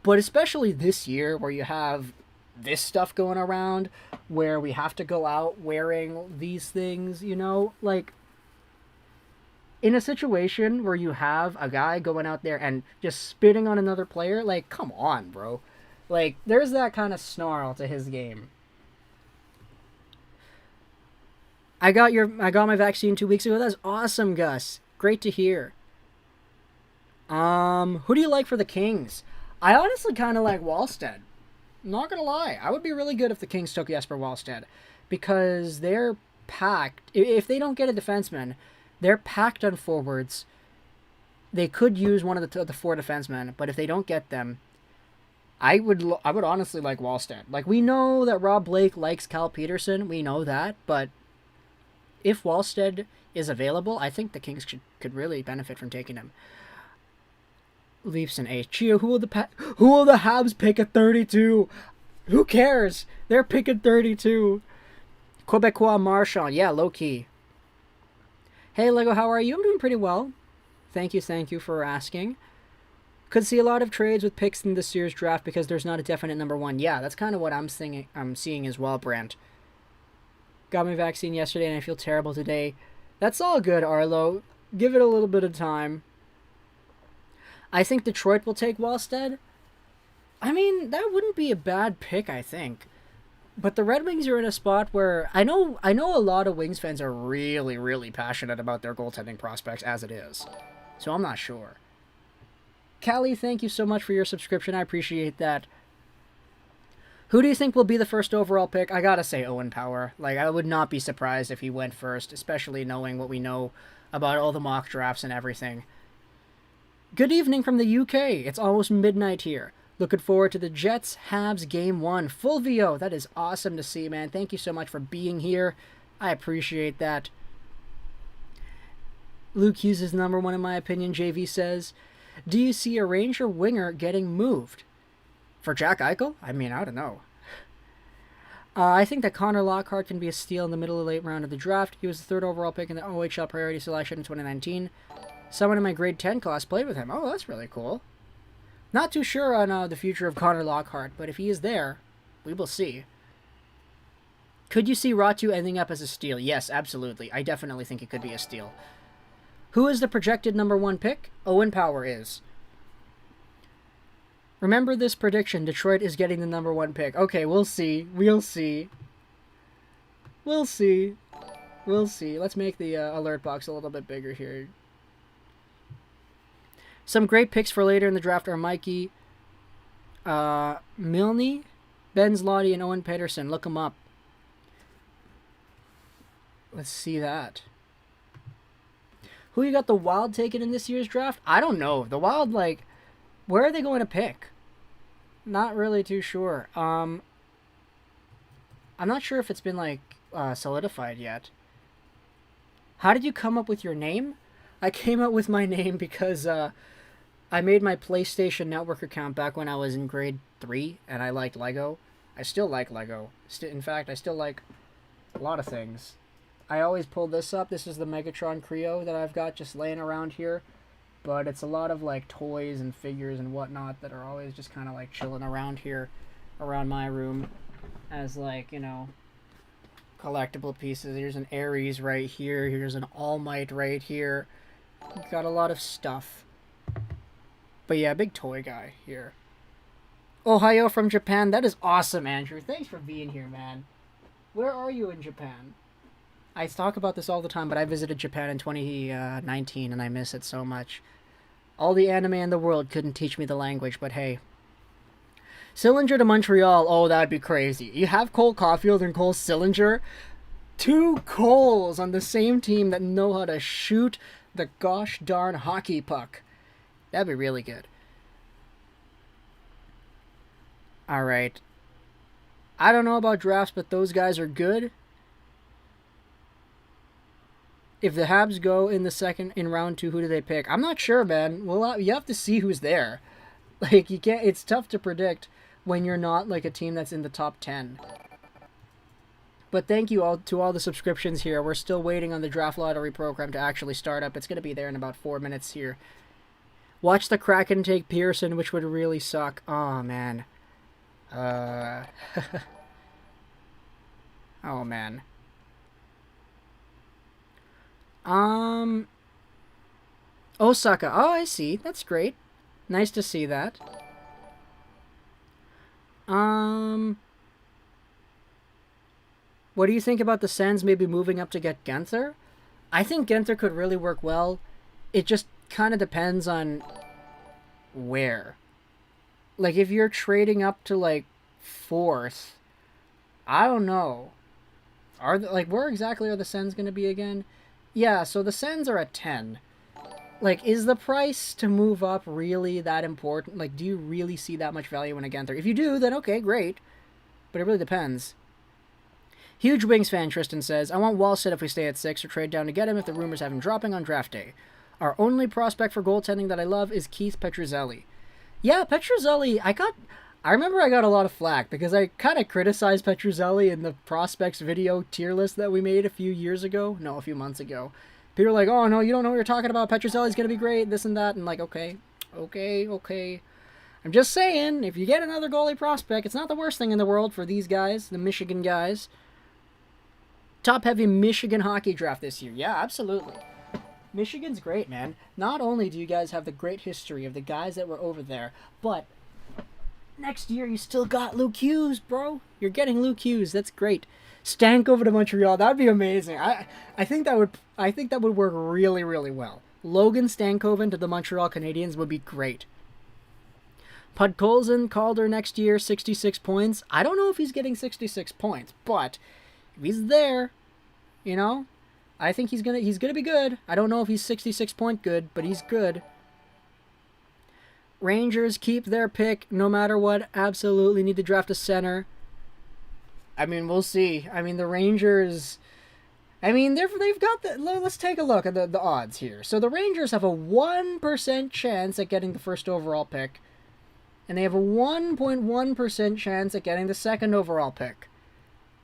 But especially this year, where you have this stuff going around, where we have to go out wearing these things, you know? Like, in a situation where you have a guy going out there and just spitting on another player, like, come on, bro. Like, there's that kind of snarl to his game. I got my vaccine 2 weeks ago. That's awesome, Gus. Great to hear. Who do you like for the Kings? I honestly kind of like Wallstead. Not gonna lie. I would be really good if the Kings took Jesper Wallstead. Because they're packed. If they don't get a defenseman, They're packed on forwards. They could use one of the four defensemen, but if they don't get them, I would honestly like Wallstedt. Like, we know that Rob Blake likes Cal Peterson. We know that, but if Wallstedt is available, I think the Kings could really benefit from taking him. Leafs and Ace. Chio, who will the Habs pick at 32? Who cares? They're picking 32. Quebecois Marchand. Yeah, low key. Hey, Lego, how are you? I'm doing pretty well. Thank you for asking. Could see a lot of trades with picks in this year's draft because there's not a definite number one. Yeah, that's kind of what I'm seeing as well, Brandt. Got my vaccine yesterday and I feel terrible today. That's all good, Arlo. Give it a little bit of time. I think Detroit will take Wallstedt. I mean, that wouldn't be a bad pick, I think. But the Red Wings are in a spot where I know a lot of Wings fans are really, really passionate about their goaltending prospects as it is. So I'm not sure. Callie, thank you so much for your subscription. I appreciate that. Who do you think will be the first overall pick? I gotta say Owen Power. Like, I would not be surprised if he went first, especially knowing what we know about all the mock drafts and everything. Good evening from the UK. It's almost midnight here. Looking forward to the Jets-Habs Game 1. Full VO. That is awesome to see, man. Thank you so much for being here. I appreciate that. Luke Hughes is number one in my opinion, JV says. Do you see a Ranger winger getting moved? For Jack Eichel? I mean, I don't know. I think that Connor Lockhart can be a steal in the middle of the late round of the draft. He was the third overall pick in the OHL priority selection in 2019. Someone in my grade 10 class played with him. Oh, that's really cool. Not too sure on the future of Connor Lockhart, but if he is there, we will see. Could you see Aatu ending up as a steal? Yes, absolutely. I definitely think it could be a steal. Who is the projected number one pick? Owen Power is. Remember this prediction. Detroit is getting the number one pick. Okay, we'll see. We'll see. We'll see. We'll see. Let's make the alert box a little bit bigger here. Some great picks for later in the draft are Mikey, Milne, Ben Zloty, and Owen Pedersen. Look them up. Let's see that. Who you got the Wild taking in this year's draft? I don't know. The Wild, like, where are they going to pick? Not really too sure. I'm not sure if it's been, like, solidified yet. How did you come up with your name? I came up with my name because, I made my PlayStation Network account back when I was in grade 3, and I liked Lego. I still like Lego. In fact, I still like a lot of things. I always pull this up. This is the Megatron Creo that I've got just laying around here. But it's a lot of, like, toys and figures and whatnot that are always just kind of, like, chilling around here, around my room, as, like, you know, collectible pieces. Here's an Ares right here. Here's an All Might right here. Got a lot of stuff. But yeah, big toy guy here. Ohio from Japan. That is awesome, Andrew. Thanks for being here, man. Where are you in Japan? I talk about this all the time, but I visited Japan in 2019, and I miss it so much. All the anime in the world couldn't teach me the language, but hey. Sillinger to Montreal. Oh, that'd be crazy. You have Cole Caulfield and Cole Sillinger. Two Coles on the same team that know how to shoot the gosh darn hockey puck. That'd be really good. Alright. I don't know about drafts, but those guys are good. If the Habs go in round 2, who do they pick? I'm not sure, man. Well, you have to see who's there. Like, you can't. It's tough to predict when you're not like a team that's in the top 10. But thank you all to all the subscriptions here. We're still waiting on the Draft Lottery program to actually start up. It's going to be there in about 4 minutes here. Watch the Kraken take Pearson, which would really suck. Oh, man. Oh, man. Osaka. Oh, I see. That's great. Nice to see that. What do you think about the Sens maybe moving up to get Guenther? I think Guenther could really work well. It just kind of depends on where. Like, if you're trading up to, like, 4th, I don't know. Where exactly are the Sens going to be again? Yeah, so the Sens are at 10. Like, is the price to move up really that important? Like, do you really see that much value in a Guenther? If you do, then okay, great. But it really depends. Huge Wings fan Tristan says, I want Wallstedt if we stay at 6 or trade down to get him if the rumors have him dropping on draft day. Our only prospect for goaltending that I love is Keith Petruzzelli. Yeah, Petruzzelli, I remember I got a lot of flack because I kind of criticized Petruzzelli in the prospects video tier list that we made a few months ago. People were like, oh no, you don't know what you're talking about, Petruzzelli's going to be great, this and that, and like, okay. I'm just saying, if you get another goalie prospect, it's not the worst thing in the world for these guys, the Michigan guys. Top-heavy Michigan hockey draft this year. Yeah, absolutely. Michigan's great, man. Not only do you guys have the great history of the guys that were over there, but next year you still got Luke Hughes, bro. You're getting Luke Hughes. That's great. Stank over to Montreal. That'd be amazing. I think that would work really, really well. Logan Stankoven to the Montreal Canadiens would be great. Podkolzin, Calder next year, 66 points. I don't know if he's getting 66 points, but if he's there, you know, I think he's gonna be good. I don't know if he's 66 point good, but he's good. Rangers keep their pick no matter what. Absolutely need to draft a center. I mean, we'll see. I mean, the Rangers, I mean, they've got the, let's take a look at the odds here. So the Rangers have a 1% chance at getting the first overall pick, and they have a 1.1% chance at getting the second overall pick.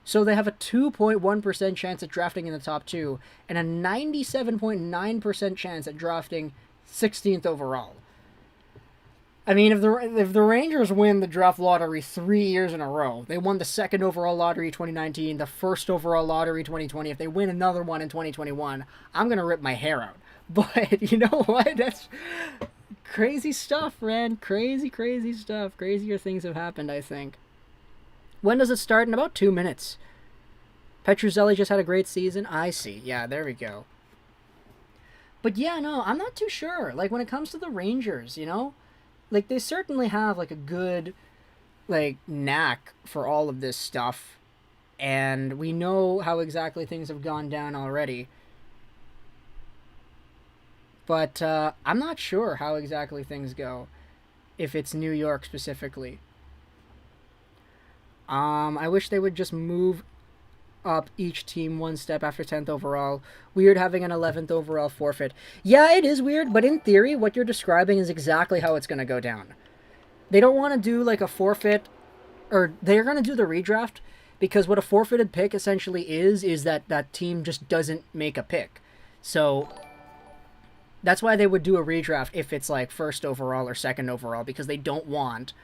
So they have a 2.1% chance at drafting in the top 2, and a 97.9% chance at drafting 16th overall. I mean, if the Rangers win the draft lottery 3 years in a row, they won the second overall lottery 2019, the first overall lottery 2020, if they win another one in 2021, I'm going to rip my hair out. But you know what? That's crazy stuff, man. Crazy, crazy stuff. Crazier things have happened, I think. When does it start? In about 2 minutes. Petruzzelli just had a great season. I see. Yeah, there we go. But yeah, no, I'm not too sure. Like, when it comes to the Rangers, you know? Like, they certainly have, like, a good, like, knack for all of this stuff. And we know how exactly things have gone down already. But I'm not sure how exactly things go. If it's New York specifically. I wish they would just move up each team one step after 10th overall. Weird having an 11th overall forfeit. Yeah, it is weird, but in theory, what you're describing is exactly how it's going to go down. They don't want to do like a forfeit, or they're going to do the redraft, because what a forfeited pick essentially is that that team just doesn't make a pick. So that's why they would do a redraft if it's like first overall or second overall, because they don't want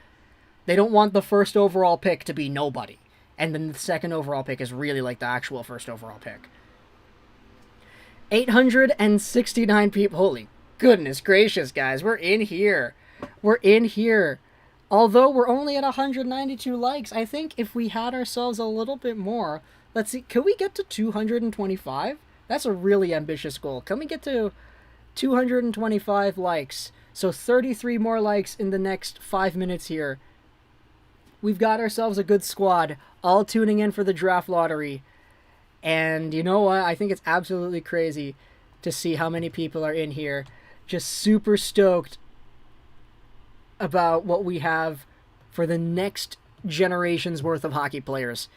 the first overall pick to be nobody. And then the second overall pick is really like the actual first overall pick. 869 people. Holy goodness gracious, guys. We're in here. We're in here. Although we're only at 192 likes, I think if we had ourselves a little bit more, let's see, can we get to 225? That's a really ambitious goal. Can we get to 225 likes? So 33 more likes in the next 5 minutes here. We've got ourselves a good squad, all tuning in for the draft lottery. And you know what? I think it's absolutely crazy to see how many people are in here. Just super stoked about what we have for the next generation's worth of hockey players.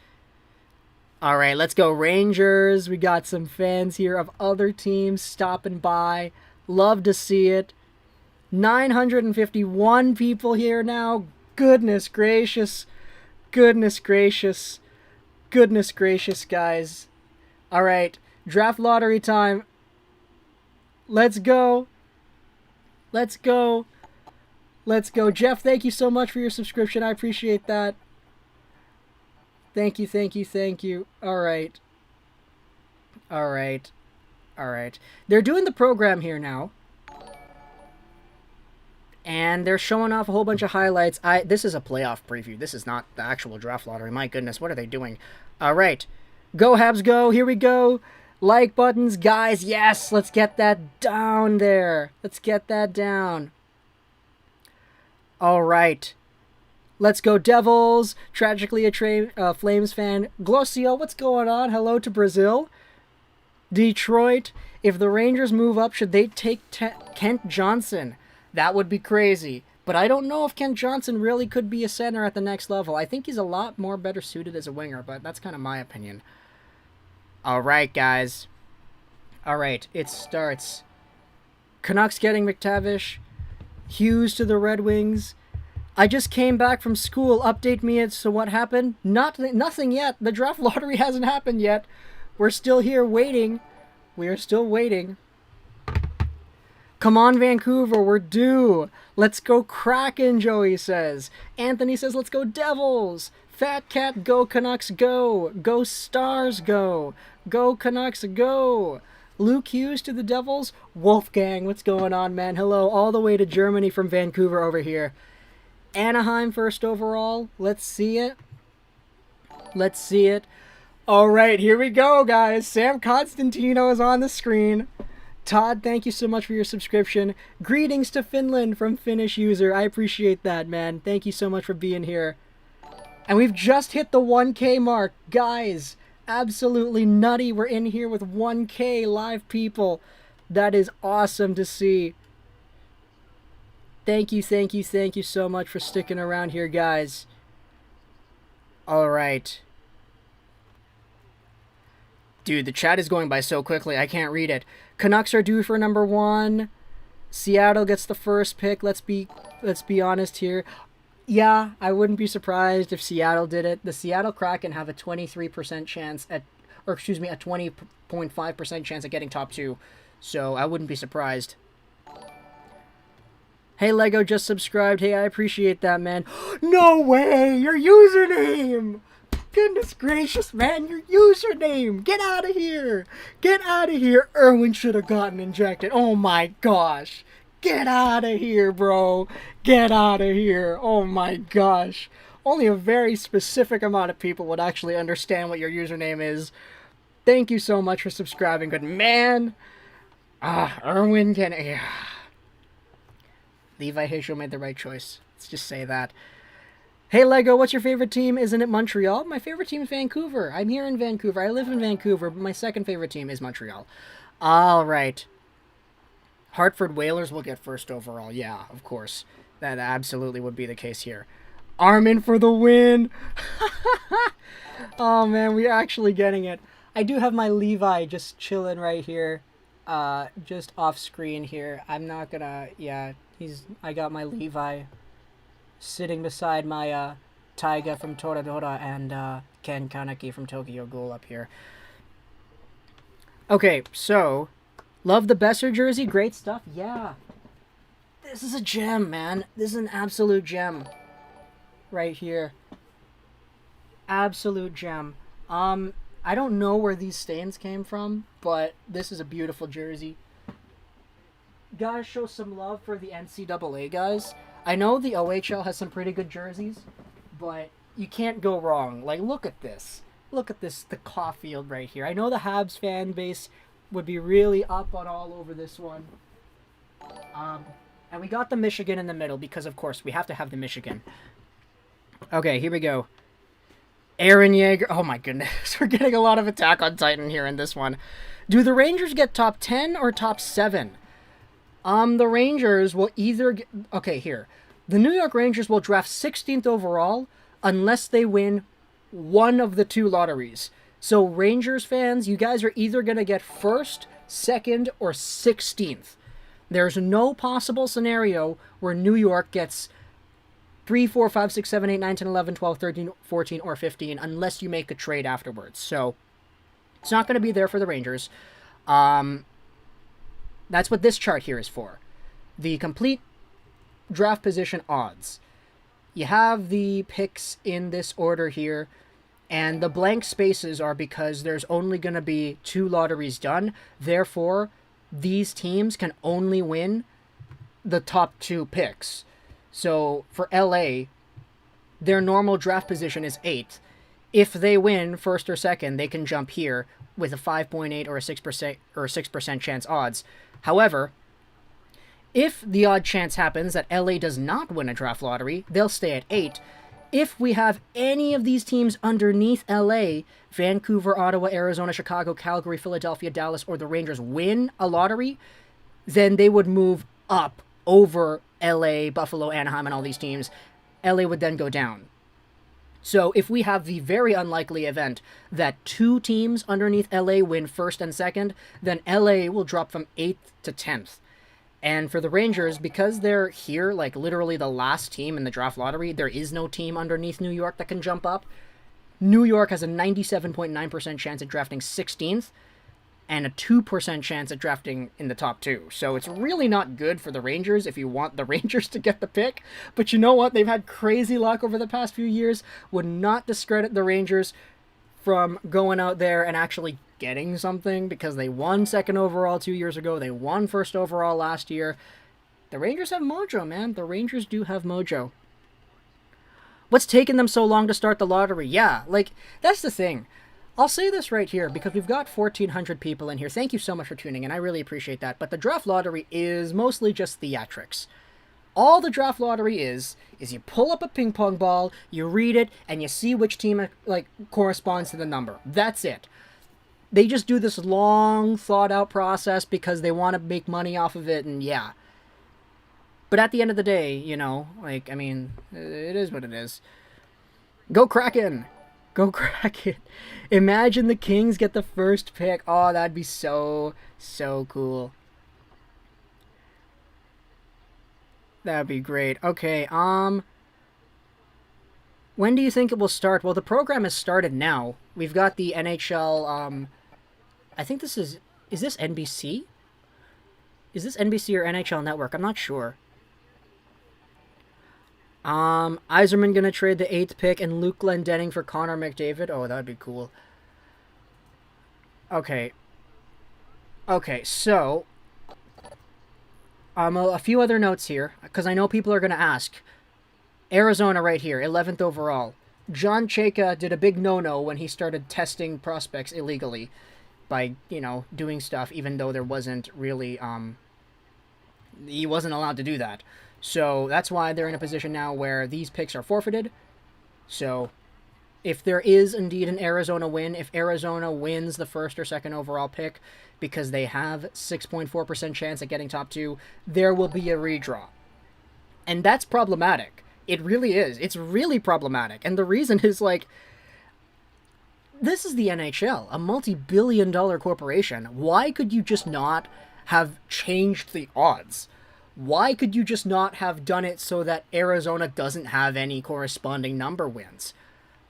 All right, let's go Rangers. We got some fans here of other teams stopping by. Love to see it. 951 people here now. Goodness gracious. Goodness gracious. Goodness gracious, guys. All right, draft lottery time. Let's go. Let's go. Let's go. Jeff, thank you so much for your subscription. I appreciate that. Thank you, thank you, thank you. All right. All right. All right. They're doing the program here now. And they're showing off a whole bunch of highlights. This is a playoff preview. This is not the actual draft lottery. My goodness, what are they doing? All right. Go, Habs, go. Here we go. Like buttons, guys. Yes, let's get that down there. Let's get that down. All right. Let's go, Devils. Tragically a Flames fan. Glossio, what's going on? Hello to Brazil. Detroit. If the Rangers move up, should they take Kent Johnson? That would be crazy. But I don't know if Kent Johnson really could be a center at the next level. I think he's a lot more better suited as a winger, but that's kind of my opinion. All right, guys. All right, it starts. Canucks getting McTavish. Hughes to the Red Wings. I just came back from school. Update me as to what happened. Nothing yet. The draft lottery hasn't happened yet. We're still here waiting. We are still waiting. Come on, Vancouver. We're due. Let's go Kraken, Joey says. Anthony says, let's go Devils. Fat Cat, go Canucks, go. Go Stars, go. Go Canucks, go. Luke Hughes to the Devils. Wolfgang, what's going on, man? Hello, all the way to Germany from Vancouver over here. Anaheim first overall. Let's see it. Let's see it. All right, here we go, guys. Sam Constantino is on the screen. Todd, thank you so much for your subscription. Greetings to Finland from Finnish user. I appreciate that, man. Thank you so much for being here. And we've just hit the 1K mark. Guys, absolutely nutty. We're in here with 1K live people. That is awesome to see. Thank you so much for sticking around here, guys. All right. Dude, the chat is going by so quickly, I can't read it. Canucks are due for number 1. Seattle gets the first pick. Let's be honest here. Yeah, I wouldn't be surprised if Seattle did it. The Seattle Kraken have a 23% chance at, or excuse me, a 20.5% chance at getting top 2. So I wouldn't be surprised. Hey, Lego just subscribed. Hey, I appreciate that, man. No way! Your username! Goodness gracious, man, your username! Get out of here! Get out of here! Irwin should have gotten injected. Oh my gosh! Get out of here, bro! Get out of here! Oh my gosh! Only a very specific amount of people would actually understand what your username is. Thank you so much for subscribing, good man! Irwin can... Yeah. Levi Hazel made the right choice. Let's just say that. Hey, Lego, what's your favorite team? Isn't it Montreal? My favorite team is Vancouver. I'm here in Vancouver. I live in Vancouver, but my second favorite team is Montreal. All right. Hartford Whalers will get first overall. Yeah, of course. That absolutely would be the case here. Armin for the win. Oh, man, we're actually getting it. I do have my Levi just chilling right here. Just off screen here. I'm not gonna... Yeah, I got my Levi sitting beside my Taiga from Toradora and Ken Kaneki from Tokyo Ghoul up here. Okay, so love the Besser jersey, great stuff. Yeah, this is a gem, man. This is an absolute gem right here. Absolute gem. I don't know where these stains came from, but this is a beautiful jersey. Gotta show some love for the NCAA guys. I know the OHL has some pretty good jerseys, but you can't go wrong. Like, look at this. Look at this, the Caulfield right here. I know the Habs fan base would be really up on all over this one. And we got the Michigan in the middle because, of course, we have to have the Michigan. Okay, here we go. Aaron Yeager. Oh, my goodness. We're getting a lot of Attack on Titan here in this one. Do the Rangers get top 10 or top 7? The Rangers will either get... Okay, here. The New York Rangers will draft 16th overall unless they win one of the 2 lotteries. So, Rangers fans, you guys are either going to get 1st, 2nd, or 16th. There's no possible scenario where New York gets 3, 4, 5, 6, 7, 8, 9, 10, 11, 12, 13, 14, or 15 unless you make a trade afterwards. So, it's not going to be there for the Rangers. That's what this chart here is for. The complete draft position odds. You have the picks in this order here, and the blank spaces are because there's only going to be 2 lotteries done. Therefore, these teams can only win the top 2 picks. So, for LA, their normal draft position is 8th. If they win 1st or 2nd, they can jump here with a 5.8 or a 6% chance odds. However, if the odd chance happens that LA does not win a draft lottery, they'll stay at 8. if we have any of these teams underneath LA, Vancouver, Ottawa, Arizona, Chicago, Calgary, Philadelphia, Dallas, or the Rangers win a lottery, then they would move up over LA, Buffalo, Anaheim, and all these teams. LA would then go down. So if we have the very unlikely event that 2 teams underneath LA win first and second, then LA will drop from 8th to 10th. And for the Rangers, because they're here, like literally the last team in the draft lottery, there is no team underneath New York that can jump up. New York has a 97.9% chance at drafting 16th and a 2% chance at drafting in the top 2. So it's really not good for the Rangers if you want the Rangers to get the pick. But you know what? They've had crazy luck over the past few years. Would not discredit the Rangers from going out there and actually getting something, because they won 2nd overall 2 years ago. They won 1st overall last year. The Rangers have mojo, man. The Rangers do have mojo. What's taken them so long to start the lottery? Yeah, like, that's the thing. I'll say this right here, because we've got 1,400 people in here. Thank you so much for tuning in. I really appreciate that. But the draft lottery is mostly just theatrics. All the draft lottery is you pull up a ping pong ball, you read it, and you see which team like corresponds to the number. That's it. They just do this long, thought-out process because they want to make money off of it, and yeah. But at the end of the day, you know, like, I mean, it is what it is. Go Kraken! Go Kraken! Imagine the Kings get the first pick. Oh, that'd be so, so cool. That'd be great. Okay, when do you think it will start? Well, the program has started now. We've got the NHL, I think this is this NBC? Is this NBC or NHL Network? I'm not sure. Yzerman gonna trade the 8th pick and Luke Glendening for Connor McDavid. Oh, that'd be cool. Okay. Okay, so a few other notes here, because I know people are gonna ask. Arizona right here, 11th overall. John Chayka did a big no-no when he started testing prospects illegally by, you know, doing stuff, even though there wasn't really, he wasn't allowed to do that. So that's why they're in a position now where these picks are forfeited. So if there is indeed an Arizona win, if Arizona wins the 1st or 2nd overall pick, because they have 6.4% chance at getting top 2, there will be a redraw. And that's problematic. It really is. It's really problematic. And the reason is, like, this is the NHL, a multi-billion-dollar corporation. Why could you just not have changed the odds? Why could you just not have done it so that Arizona doesn't have any corresponding number wins?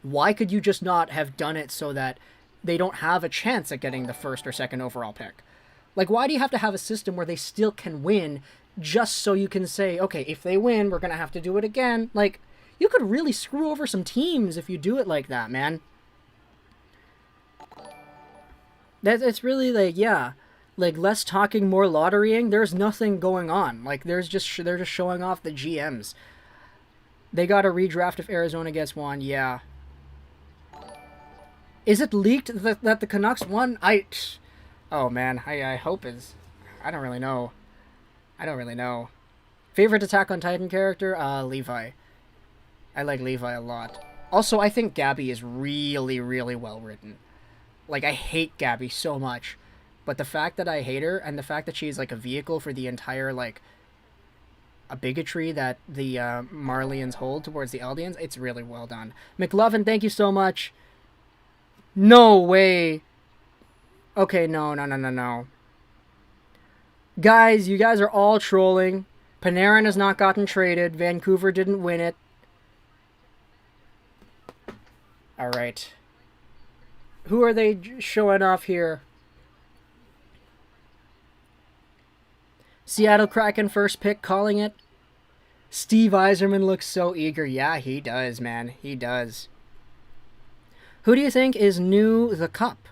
Why could you just not have done it so that they don't have a chance at getting the 1st or 2nd overall pick? Like, why do you have to have a system where they still can win just so you can say, okay, if they win, we're going to have to do it again? Like, you could really screw over some teams if you do it like that, man. It's really like, yeah, like, less talking, more lotterying. There's nothing going on. Like, they're just showing off the GMs. They got a redraft if Arizona gets one. Yeah. Is it leaked that the Canucks won? Oh man, I hope it's. I don't really know. Favorite Attack on Titan character? Levi. I like Levi a lot. Also, I think Gabby is really, really well written. Like, I hate Gabby so much. But the fact that I hate her, and the fact that she's, like, a vehicle for the entire, like, a bigotry that the Marlians hold towards the Eldians, it's really well done. McLovin, thank you so much. No way. Okay, no. Guys, you guys are all trolling. Panarin has not gotten traded. Vancouver didn't win it. Alright. Who are they showing off here? Seattle Kraken first pick, calling it. Steve Yzerman looks so eager. Yeah, he does, man. He does. Who do you think is new the cup?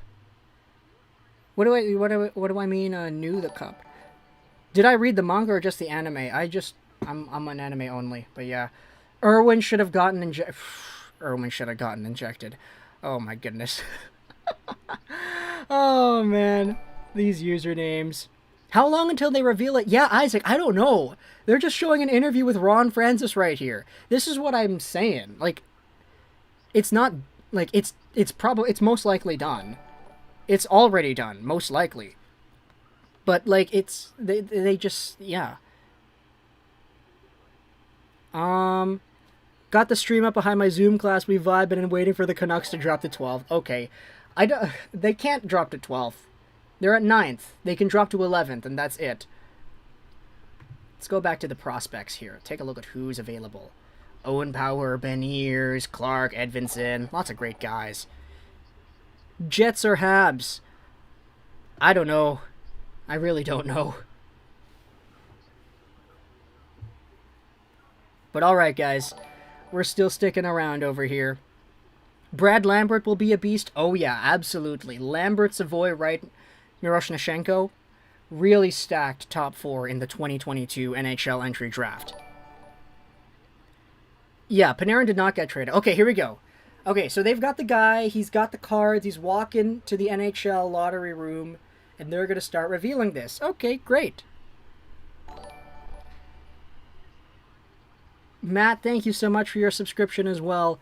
What do I mean, new the cup? Did I read the manga or just the anime? I'm an anime only, but yeah. Irwin should have gotten injected. Oh my goodness. Oh man, these usernames. How long until they reveal it? Yeah, Isaac, I don't know. They're just showing an interview with Ron Francis right here. This is what I'm saying. Like, It's not, like, it's most likely done. It's already done, most likely. But, like, they just, yeah. Got the stream up behind my Zoom class. We vibing and waiting for the Canucks to drop to 12. Okay. They can't drop to 12th. They're at 9th. They can drop to 11th, and that's it. Let's go back to the prospects here. Take a look at who's available. Owen Power, Beniers, Clarke, Edvinson. Lots of great guys. Jets or Habs? I don't know. I really don't know. But alright, guys. We're still sticking around over here. Brad Lambert will be a beast. Oh, yeah, absolutely. Lambert, Savoy, Wright, Miroshnichenko. Really stacked top 4 in the 2022 NHL Entry Draft. Yeah, Panarin did not get traded. Okay, here we go. Okay, so they've got the guy. He's got the cards. He's walking to the NHL lottery room. And they're going to start revealing this. Okay, great. Matt, thank you so much for your subscription as well.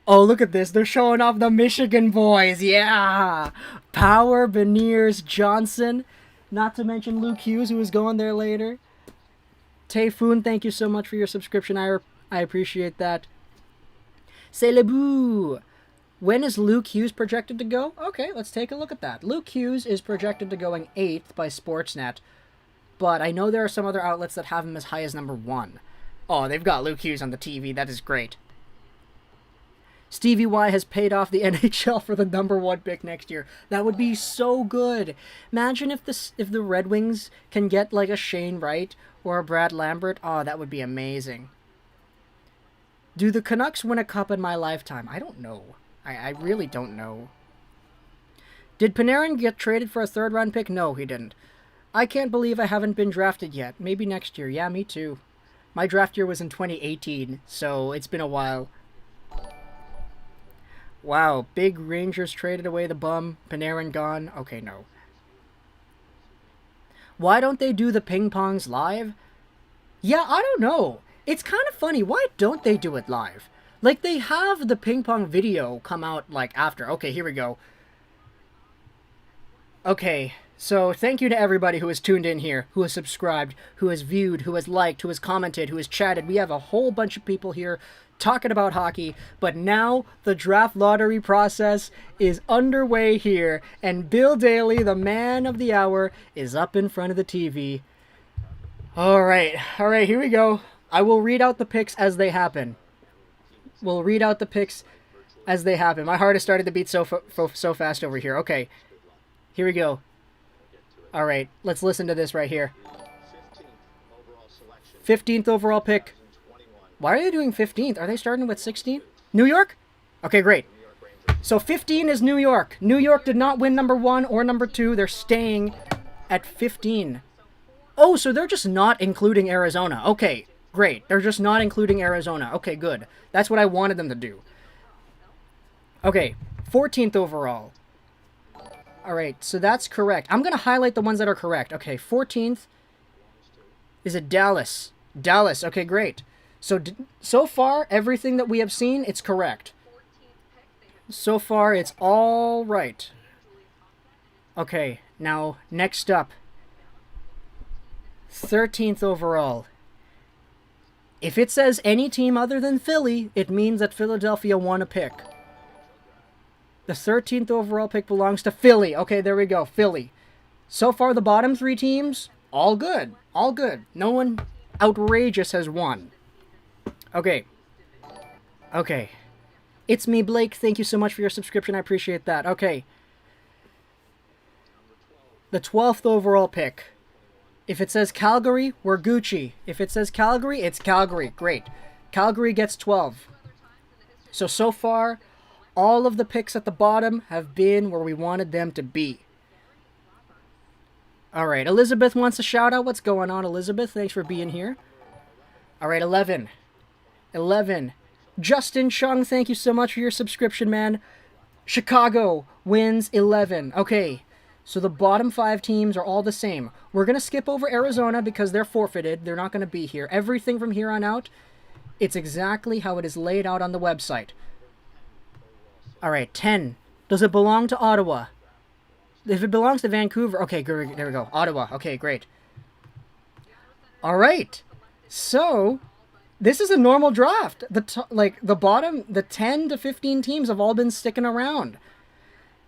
Oh, look at this. They're showing off the Michigan boys. Yeah. Power, Beniers, Johnson. Not to mention Luke Hughes, who is going there later. Tayfoon, thank you so much for your subscription. I appreciate that. C'est le bout. When is Luke Hughes projected to go? Okay, let's take a look at that. Luke Hughes is projected to going 8th by Sportsnet. But I know there are some other outlets that have him as high as number 1. Oh, they've got Luke Hughes on the TV. That is great. Stevie Y has paid off the NHL for the number 1 pick next year. That would be so good. Imagine if the Red Wings can get like a Shane Wright or a Brad Lambert. Oh, that would be amazing. Do the Canucks win a cup in my lifetime? I don't know. I really don't know. Did Panarin get traded for a 3rd-round pick? No, he didn't. I can't believe I haven't been drafted yet. Maybe next year. Yeah, me too. My draft year was in 2018, so it's been a while. Wow, big Rangers traded away the bum. Panarin gone. Okay, no. Why don't they do the ping pongs live? Yeah, I don't know. It's kind of funny. Why don't they do it live? Like, they have the ping pong video come out, like, after. Okay, here we go. Okay, so thank you to everybody who has tuned in here, who has subscribed, who has viewed, who has liked, who has commented, who has chatted. We have a whole bunch of people here talking about hockey, but now the draft lottery process is underway here, and Bill Daly, the man of the hour, is up in front of the TV. All right, here we go. I will read out the picks as they happen. We'll read out the picks as they happen. My heart has started to beat so fast over here. Okay, here we go. All right, let's listen to this right here. 15th overall pick. Why are they doing 15th? Are they starting with 16? New York? Okay, great. So 15 is New York. New York did not win number 1 or number 2. They're staying at 15. Oh, so they're just not including Arizona. Okay, great. They're just not including Arizona. Okay, good. That's what I wanted them to do. Okay, 14th overall. All right, so that's correct. I'm going to highlight the ones that are correct. Okay, 14th. Is it Dallas? Dallas, okay, great. So far, everything that we have seen, it's correct. So far, it's all right. Okay, now, next up. 13th overall. If it says any team other than Philly, it means that Philadelphia won a pick. The 13th overall pick belongs to Philly. Okay, there we go, Philly. So far, the bottom 3 teams, all good. All good. No one outrageous has won. Okay. Okay. It's me, Blake. Thank you so much for your subscription. I appreciate that. Okay. The 12th overall pick. If it says Calgary, we're Gucci. If it says Calgary, it's Calgary. Great. Calgary gets 12. So far, all of the picks at the bottom have been where we wanted them to be. All right. Elizabeth wants a shout out. What's going on, Elizabeth? Thanks for being here. All right, 11. 11. Justin Chung, thank you so much for your subscription, man. Chicago wins 11. Okay, so the bottom 5 teams are all the same. We're going to skip over Arizona because they're forfeited. They're not going to be here. Everything from here on out, it's exactly how it is laid out on the website. All right, 10. Does it belong to Ottawa? If it belongs to Vancouver... Okay, there we go. Ottawa. Okay, great. All right. So, this is a normal draft. The bottom, the 10 to 15 teams have all been sticking around.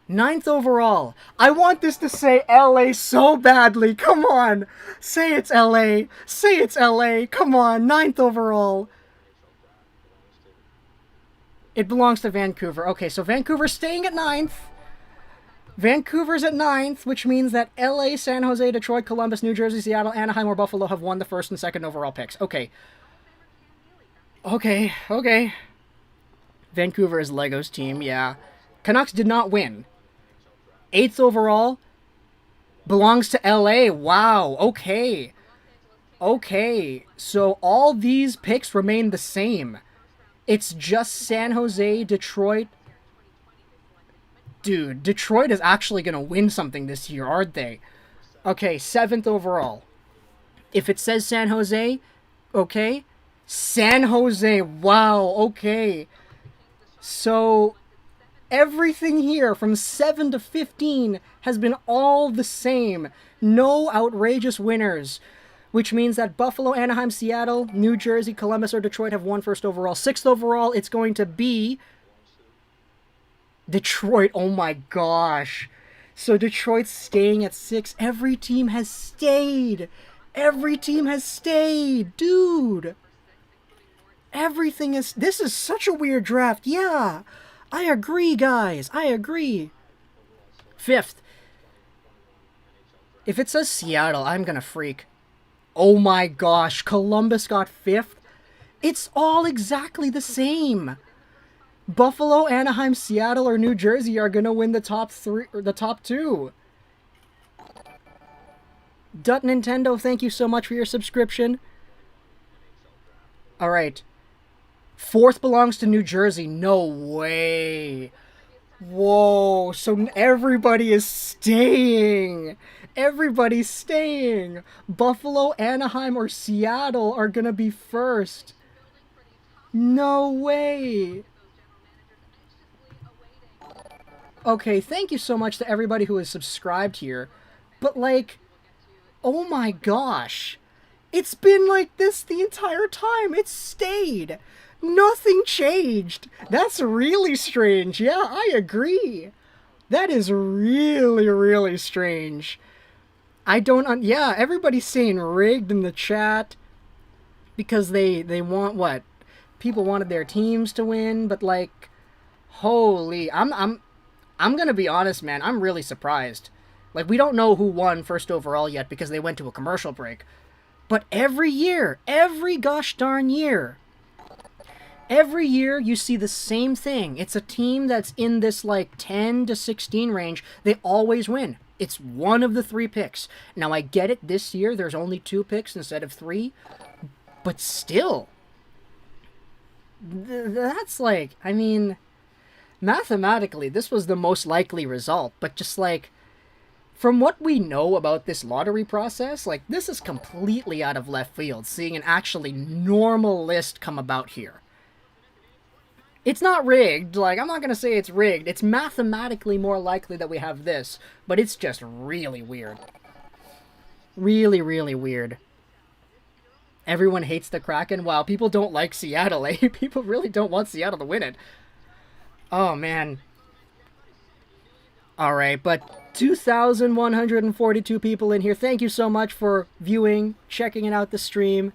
9th overall. I want this to say LA so badly. Come on. Say it's LA. Say it's LA. Come on. 9th overall. It belongs to Vancouver. Okay, so Vancouver's staying at 9th. Vancouver's at 9th, which means that LA, San Jose, Detroit, Columbus, New Jersey, Seattle, Anaheim, or Buffalo have won the 1st and 2nd overall picks. Okay. Okay. Vancouver is Lego's team, yeah. Canucks did not win. 8th overall belongs to LA. Wow, okay. Okay, so all these picks remain the same. It's just San Jose, Detroit. Dude, Detroit is actually going to win something this year, aren't they? Okay, 7th overall. If it says San Jose, okay. San Jose, wow, okay. So, everything here from 7 to 15 has been all the same. No outrageous winners. Which means that Buffalo, Anaheim, Seattle, New Jersey, Columbus, or Detroit have won 1st overall. 6th overall, it's going to be Detroit. Oh my gosh. So Detroit's staying at 6. Every team has stayed. Every team has stayed. Dude. Everything is... This is such a weird draft. Yeah. I agree, guys. I agree. 5th. If it says Seattle, I'm gonna freak. Oh my gosh. Columbus got 5th. It's all exactly the same. Buffalo, Anaheim, Seattle, or New Jersey are gonna win the top 3 or the top 2. Dut Nintendo, thank you so much for your subscription. Alright. 4th belongs to New Jersey. No way. Whoa. So everybody is staying. Everybody's staying. Buffalo, Anaheim, or Seattle are gonna be 1st. No way. Okay, thank you so much to everybody who has subscribed here. But, like, oh my gosh. It's been like this the entire time. It's stayed. Nothing changed. That's really strange. Yeah, I agree. That is really, really strange. I don't... yeah, everybody's saying rigged in the chat. Because they want what? People wanted their teams to win, but, like, holy... I'm gonna be honest, man. I'm really surprised. Like, we don't know who won 1st overall yet because they went to a commercial break. But every year, every gosh darn year, every year you see the same thing. It's a team that's in this, like, 10 to 16 range. They always win. It's one of the 3 picks. Now, I get it. This year, there's only 2 picks instead of 3. But still, that's like, I mean... Mathematically, this was the most likely result, but just like, from what we know about this lottery process, like, this is completely out of left field, seeing an actually normal list come about here. It's not rigged, like, I'm not gonna say it's rigged, it's mathematically more likely that we have this, but it's just really weird. Really, really weird. Everyone hates the Kraken? Wow, people don't like Seattle, eh? People really don't want Seattle to win it. Oh, man. Alright, but 2,142 people in here. Thank you so much for viewing, checking it out the stream.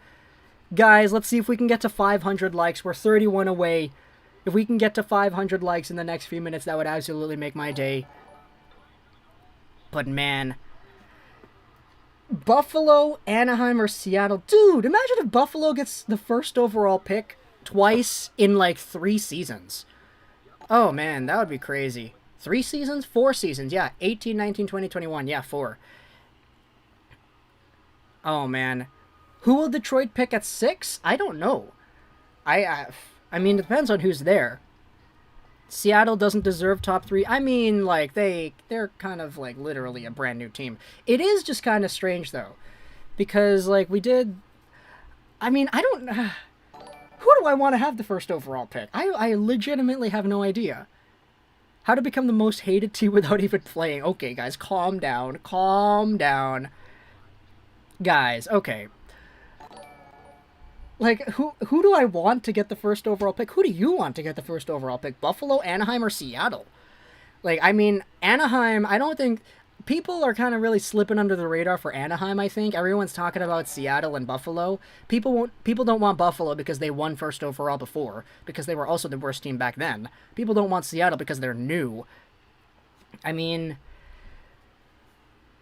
Guys, let's see if we can get to 500 likes. We're 31 away. If we can get to 500 likes in the next few minutes, that would absolutely make my day. But, man. Buffalo, Anaheim, or Seattle. Dude, imagine if Buffalo gets the 1st overall pick twice in, like, 3 seasons. Oh, man, that would be crazy. 3 seasons? 4 seasons, yeah. 18, 19, 20, 21. Yeah, 4. Oh, man. Who will Detroit pick at 6? I don't know. I mean, it depends on who's there. Seattle doesn't deserve top 3. I mean, like, they're kind of, like, literally a brand new team. It is just kind of strange, though. Because, like, we did... I mean, I don't... Who do I want to have the 1st overall pick? I legitimately have no idea. How to become the most hated team without even playing. Okay, guys, calm down. Calm down. Guys, okay. Like, who do I want to get the first overall pick? Who do you want to get the first overall pick? Buffalo, Anaheim, or Seattle? Like, I mean, Anaheim, I don't think... People are kind of really slipping under the radar for Anaheim, I think. Everyone's talking about Seattle and Buffalo. People don't want Buffalo because they won first overall before, because they were also the worst team back then. People don't want Seattle because they're new. I mean,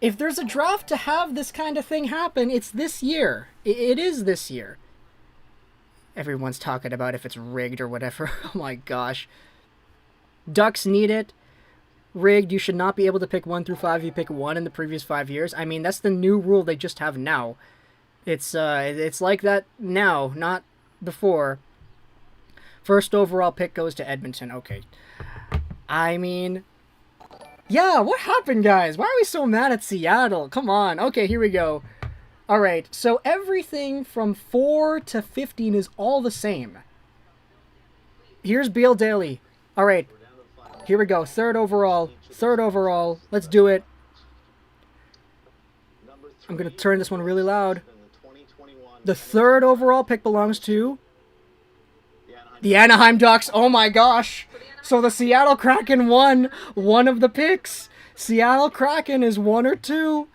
if there's a draft to have this kind of thing happen, it's this year. It is this year. Everyone's talking about if it's rigged or whatever. Oh my gosh. Ducks need it. Rigged, you should not be able to pick 1 through 5 if you pick 1 in the previous 5 years. I mean, that's the new rule they just have now. It's like that now, not before. First overall pick goes to Edmonton. Okay. I mean... Yeah, what happened, guys? Why are we so mad at Seattle? Come on. Okay, here we go. Alright, so everything from 4 to 15 is all the same. Here's Beal Daly. Alright. Here we go. Third overall. Third overall. Let's do it. I'm going to turn this one really loud. The third overall pick belongs to the Anaheim Ducks. Oh my gosh. So the Seattle Kraken won one of the picks. Seattle Kraken is 1 or 2.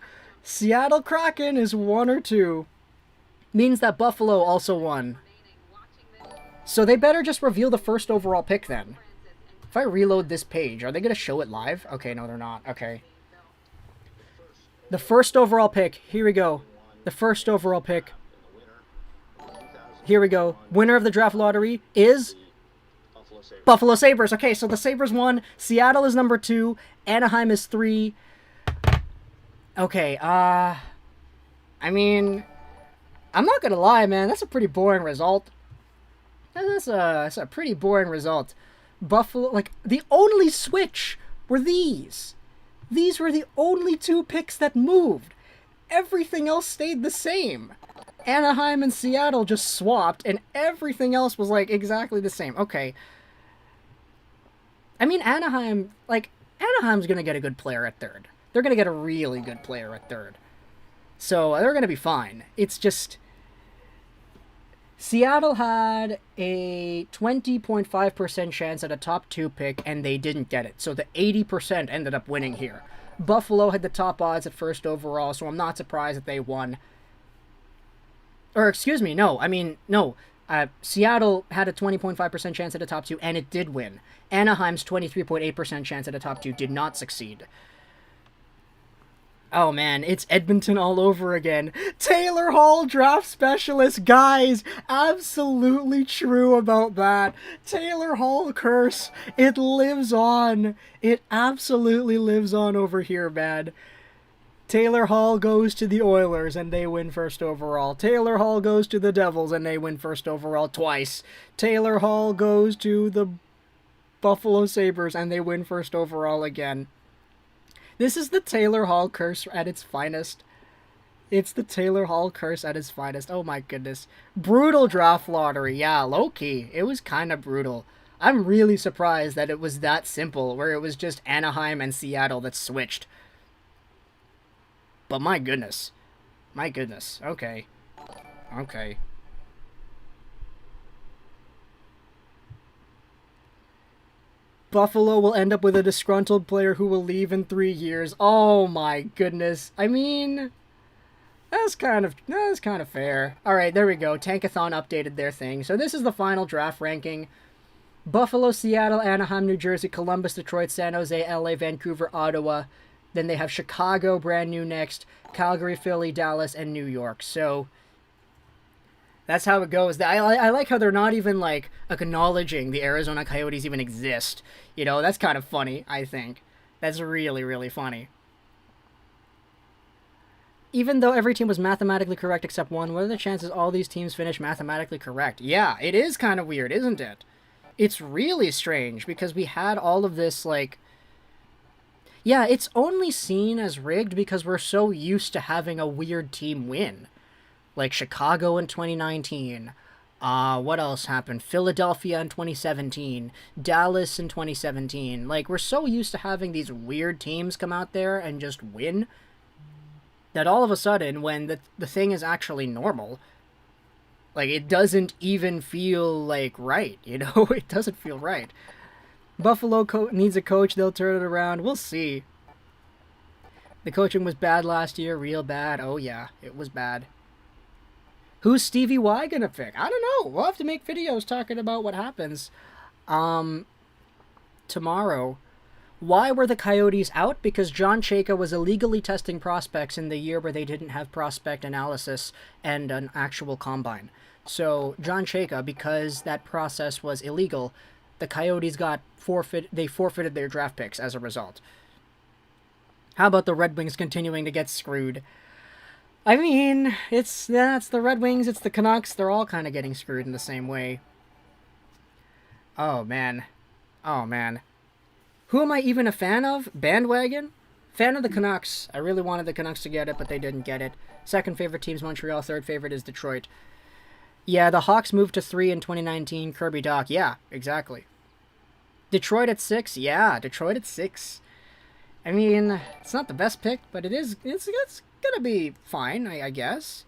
Seattle Kraken is 1 or 2. Means that Buffalo also won. So they better just reveal the first overall pick then. If I reload this page, are they going to show it live? Okay, no, they're not. Okay. The first overall pick. Here we go. The first overall pick. Here we go. Winner of the draft lottery is Buffalo Sabres. Okay, so the Sabres won. Seattle is number 2. Anaheim is 3. Okay, I mean, I'm not going to lie, man. That's a pretty boring result. That's a pretty boring result. Buffalo, like, the only switch were these. These were the only 2 picks that moved. Everything else stayed the same. Anaheim and Seattle just swapped, and everything else was, like, exactly the same. Okay. I mean, Anaheim's going to get a good player at third. They're going to get a really good player at third. So, they're going to be fine. It's just... Seattle had a 20.5% chance at a top 2 pick, and they didn't get it. So the 80% ended up winning here. Buffalo had the top odds at first overall, so I'm not surprised that they won. Or, excuse me, no. I mean, no. Seattle had a 20.5% chance at a top 2, and it did win. Anaheim's 23.8% chance at a top 2 did not succeed. Oh man, it's Edmonton all over again. Taylor Hall draft specialist, guys, absolutely true about that. Taylor Hall curse, it lives on. It absolutely lives on over here, man. Taylor Hall goes to the Oilers and they win first overall. Taylor Hall goes to the Devils and they win first overall twice. Taylor Hall goes to the Buffalo Sabres and they win first overall again. This is the Taylor Hall curse at its finest. It's the Taylor Hall curse at its finest. Oh my goodness. Brutal draft lottery. Yeah, low-key. It was kind of brutal. I'm really surprised that it was that simple, where it was just Anaheim and Seattle that switched. But my goodness. My goodness. Okay. Okay. Buffalo will end up with a disgruntled player who will leave in 3 years. Oh my goodness. I mean, that's kind of fair. All right, there we go. Tankathon updated their thing. So this is the final draft ranking. Buffalo, Seattle, Anaheim, New Jersey, Columbus, Detroit, San Jose, LA, Vancouver, Ottawa. Then they have Chicago, brand new next. Calgary, Philly, Dallas, and New York. So that's how it goes. I like how they're not even, like, acknowledging the Arizona Coyotes even exist. You know, that's kind of funny, I think. That's really, really funny. Even though every team was mathematically correct except one, what are the chances all these teams finish mathematically correct? Yeah, it is kind of weird, isn't it? It's really strange, because we had all of this, like... Yeah, it's only seen as rigged because we're so used to having a weird team win. Like Chicago in 2019, What else happened? Philadelphia in 2017, Dallas in 2017. Like, we're so used to having these weird teams come out there and just win that all of a sudden, when the thing is actually normal, like, it doesn't even feel, like, right, you know? It doesn't feel right. Buffalo needs a coach. They'll turn it around. We'll see. The coaching was bad last year. Real bad. Oh, yeah. It was bad. Who's Stevie Y gonna pick? I don't know. We'll have to make videos talking about what happens. Tomorrow. Why were the Coyotes out? Because John Chayka was illegally testing prospects in the year where they didn't have prospect analysis and an actual combine. So, John Chayka, because that process was illegal, the Coyotes they forfeited their draft picks as a result. How about the Red Wings continuing to get screwed? I mean, it's the Red Wings, it's the Canucks, they're all kind of getting screwed in the same way. Oh, man. Oh, man. Who am I even a fan of? Bandwagon? Fan of the Canucks. I really wanted the Canucks to get it, but they didn't get it. Second favorite team's Montreal, third favorite is Detroit. Yeah, the Hawks moved to 3 in 2019, Kirby Dach. Yeah, exactly. Detroit at 6? Yeah, Detroit at 6. I mean, it's not the best pick, but it's gonna be fine, I guess.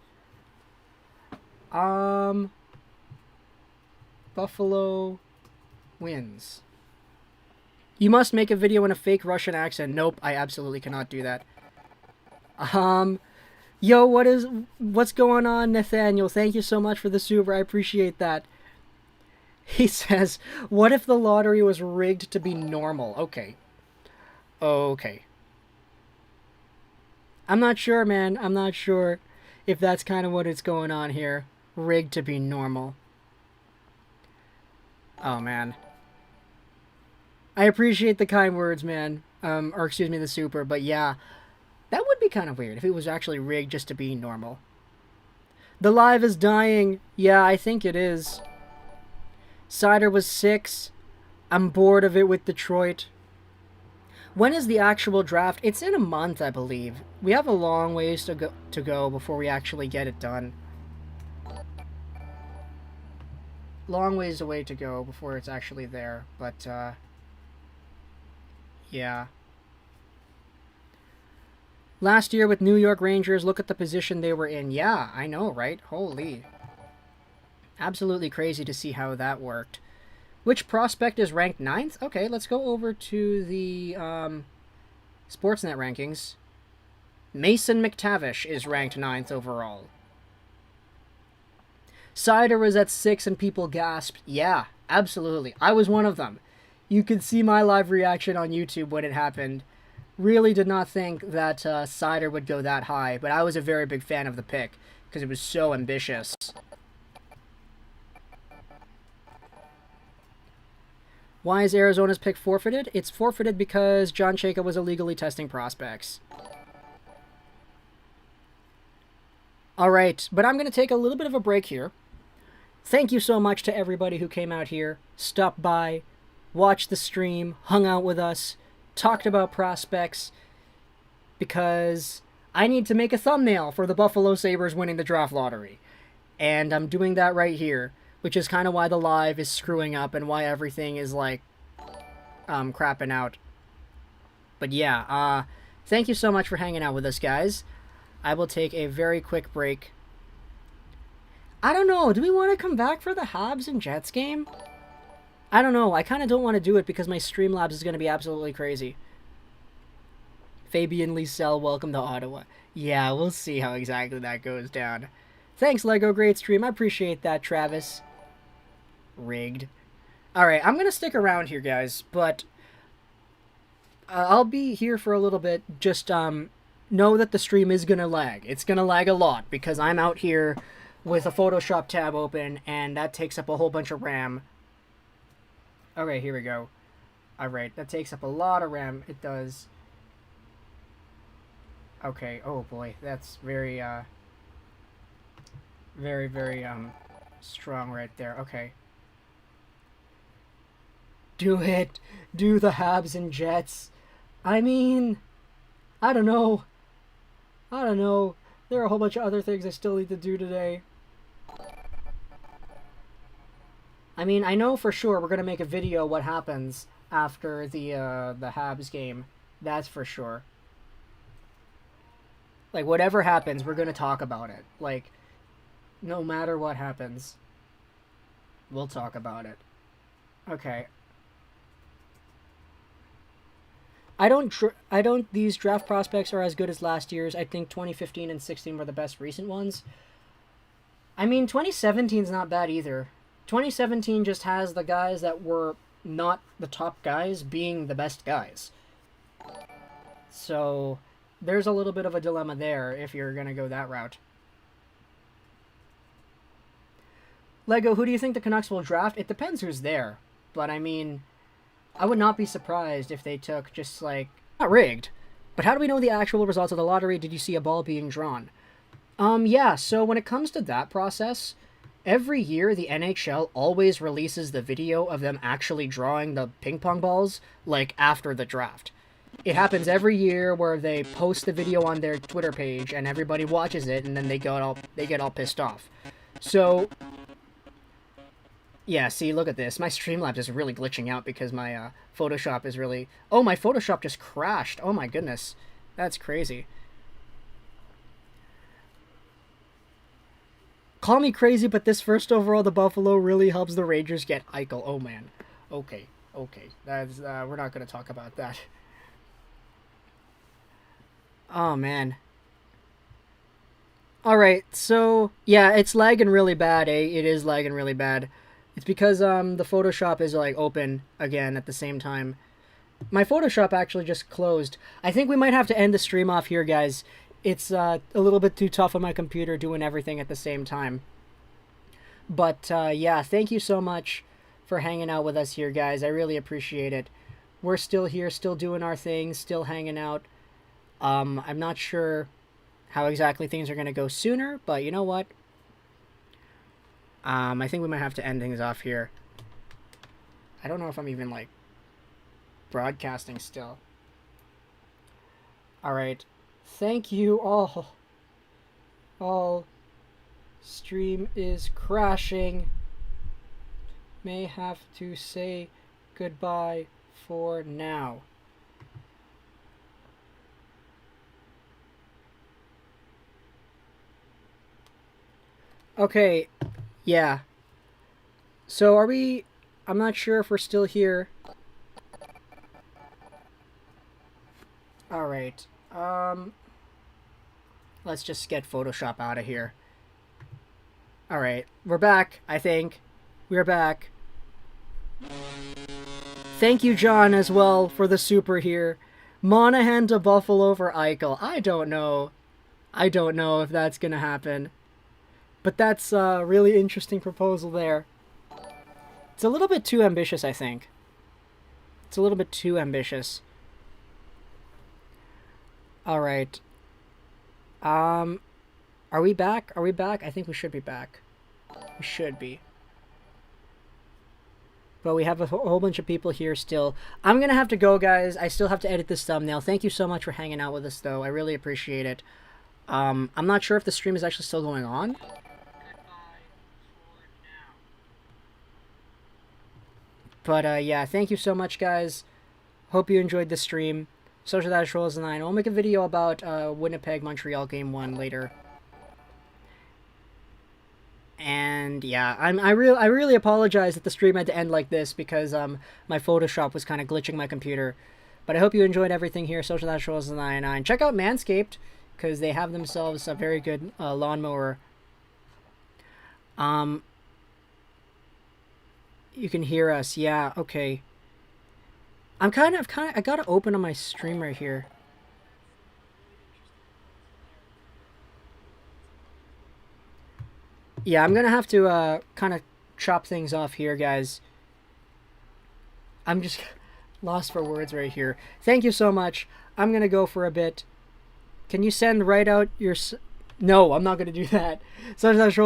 Buffalo wins. You must make a video in a fake Russian accent. Nope, I absolutely cannot do that. Yo, what's going on, Nathaniel? Thank you so much for the super. I appreciate that. He says, what if the lottery was rigged to be normal? Okay. Okay. I'm not sure, man. I'm not sure if that's kind of what is going on here. Rigged to be normal. Oh, man. I appreciate the kind words, man. Or excuse me, the super. But yeah, that would be kind of weird if it was actually rigged just to be normal. The live is dying. Yeah, I think it is. Cider was 6. I'm bored of it with Detroit. When is the actual draft? It's in a month, I believe. We have a long ways to go before we actually get it done. Long ways away to go before it's actually there, but yeah. Last year with New York Rangers, look at the position they were in. Yeah, I know, right? Holy. Absolutely crazy to see how that worked. Which prospect is ranked 9th? Okay, let's go over to the Sportsnet rankings. Mason McTavish is ranked 9th overall. Cider was at 6 and people gasped. Yeah, absolutely. I was one of them. You could see my live reaction on YouTube when it happened. Really did not think that Cider would go that high, but I was a very big fan of the pick because it was so ambitious. Why is Arizona's pick forfeited? It's forfeited because John Chayka was illegally testing prospects. Alright, but I'm going to take a little bit of a break here. Thank you so much to everybody who came out here, stopped by, watched the stream, hung out with us, talked about prospects, because I need to make a thumbnail for the Buffalo Sabres winning the draft lottery. And I'm doing that right here, which is kind of why the live is screwing up and why everything is, like, crapping out. But yeah, thank you so much for hanging out with us, guys. I will take a very quick break. I don't know, do we want to come back for the Habs and Jets game? I don't know, I kind of don't want to do it because my Streamlabs is going to be absolutely crazy. Fabian Liesel, welcome to Ottawa. Yeah, we'll see how exactly that goes down. Thanks, Lego, great stream. I appreciate that, Travis. Rigged. Alright, I'm going to stick around here, guys, but I'll be here for a little bit. Just know that the stream is going to lag. It's going to lag a lot because I'm out here with a Photoshop tab open, and that takes up a whole bunch of RAM. Okay, here we go. Alright, that takes up a lot of RAM. It does. Okay, oh boy, that's very, very, strong right there. Okay. Do it! Do the Habs and Jets! I mean, I don't know. There are a whole bunch of other things I still need to do today. I mean, I know for sure we're gonna make a video what happens after the Habs game. That's for sure. Like, whatever happens, we're gonna talk about it. Like, no matter what happens, we'll talk about it. Okay. These draft prospects are as good as last year's. I think 2015 and 16 were the best recent ones. I mean, 2017's not bad either. 2017 just has the guys that were not the top guys being the best guys. So, there's a little bit of a dilemma there if you're going to go that route. Lego, who do you think the Canucks will draft? It depends who's there. But, I mean, I would not be surprised if they took just, like, not rigged. But how do we know the actual results of the lottery? Did you see a ball being drawn? Yeah, so when it comes to that process, every year the NHL always releases the video of them actually drawing the ping pong balls, like, after the draft. It happens every year where they post the video on their Twitter page and everybody watches it and then they get all pissed off. So, yeah, see, look at this. My Streamlabs is really glitching out because my Photoshop is really... Oh, my Photoshop just crashed. Oh my goodness. That's crazy. Call me crazy, but this first overall, the Buffalo really helps the Rangers get Eichel. Oh, man. Okay. That's, we're not going to talk about that. Oh, man. Alright, so, yeah, it's lagging really bad, eh? It is lagging really bad. It's because, the Photoshop is, like, open again at the same time. My Photoshop actually just closed. I think we might have to end the stream off here, guys. It's, a little bit too tough on my computer doing everything at the same time. But, yeah, thank you so much for hanging out with us here, guys. I really appreciate it. We're still here, still doing our thing, still hanging out. I'm not sure how exactly things are going to go sooner, but you know what? I think we might have to end things off here. I don't know if I'm even, like, broadcasting still. Alright. Thank you all. Stream is crashing. May have to say goodbye for now. Okay, yeah. So are we... I'm not sure if we're still here. Alright. Let's just get Photoshop out of here. Alright, we're back, I think. We're back. Thank you, John, as well, for the super here. Monahan to Buffalo for Eichel. I don't know. I don't know if that's gonna happen. But that's a really interesting proposal there. It's a little bit too ambitious, I think. It's a little bit too ambitious. Alright. Are we back? Are we back? I think we should be back. We should be. But we have a whole bunch of people here still. I'm gonna have to go, guys. I still have to edit this thumbnail. Thank you so much for hanging out with us, though. I really appreciate it. I'm not sure if the stream is actually still going on. But, yeah, thank you so much, guys. Hope you enjoyed the stream. Social Dash Rolls 9. I'll make a video about Winnipeg Montreal Game 1 later. And yeah, I really apologize that the stream had to end like this because my Photoshop was kind of glitching my computer. But I hope you enjoyed everything here. Social Dash Rolls 99. Check out Manscaped because they have themselves a very good lawnmower. You can hear us. Yeah, okay. I gotta open on my stream right here. Yeah, I'm gonna have to kind of chop things off here, guys. I'm just lost for words right here. Thank you so much. I'm gonna go for a bit. Can you send right out your... No, I'm not gonna do that. Sometimes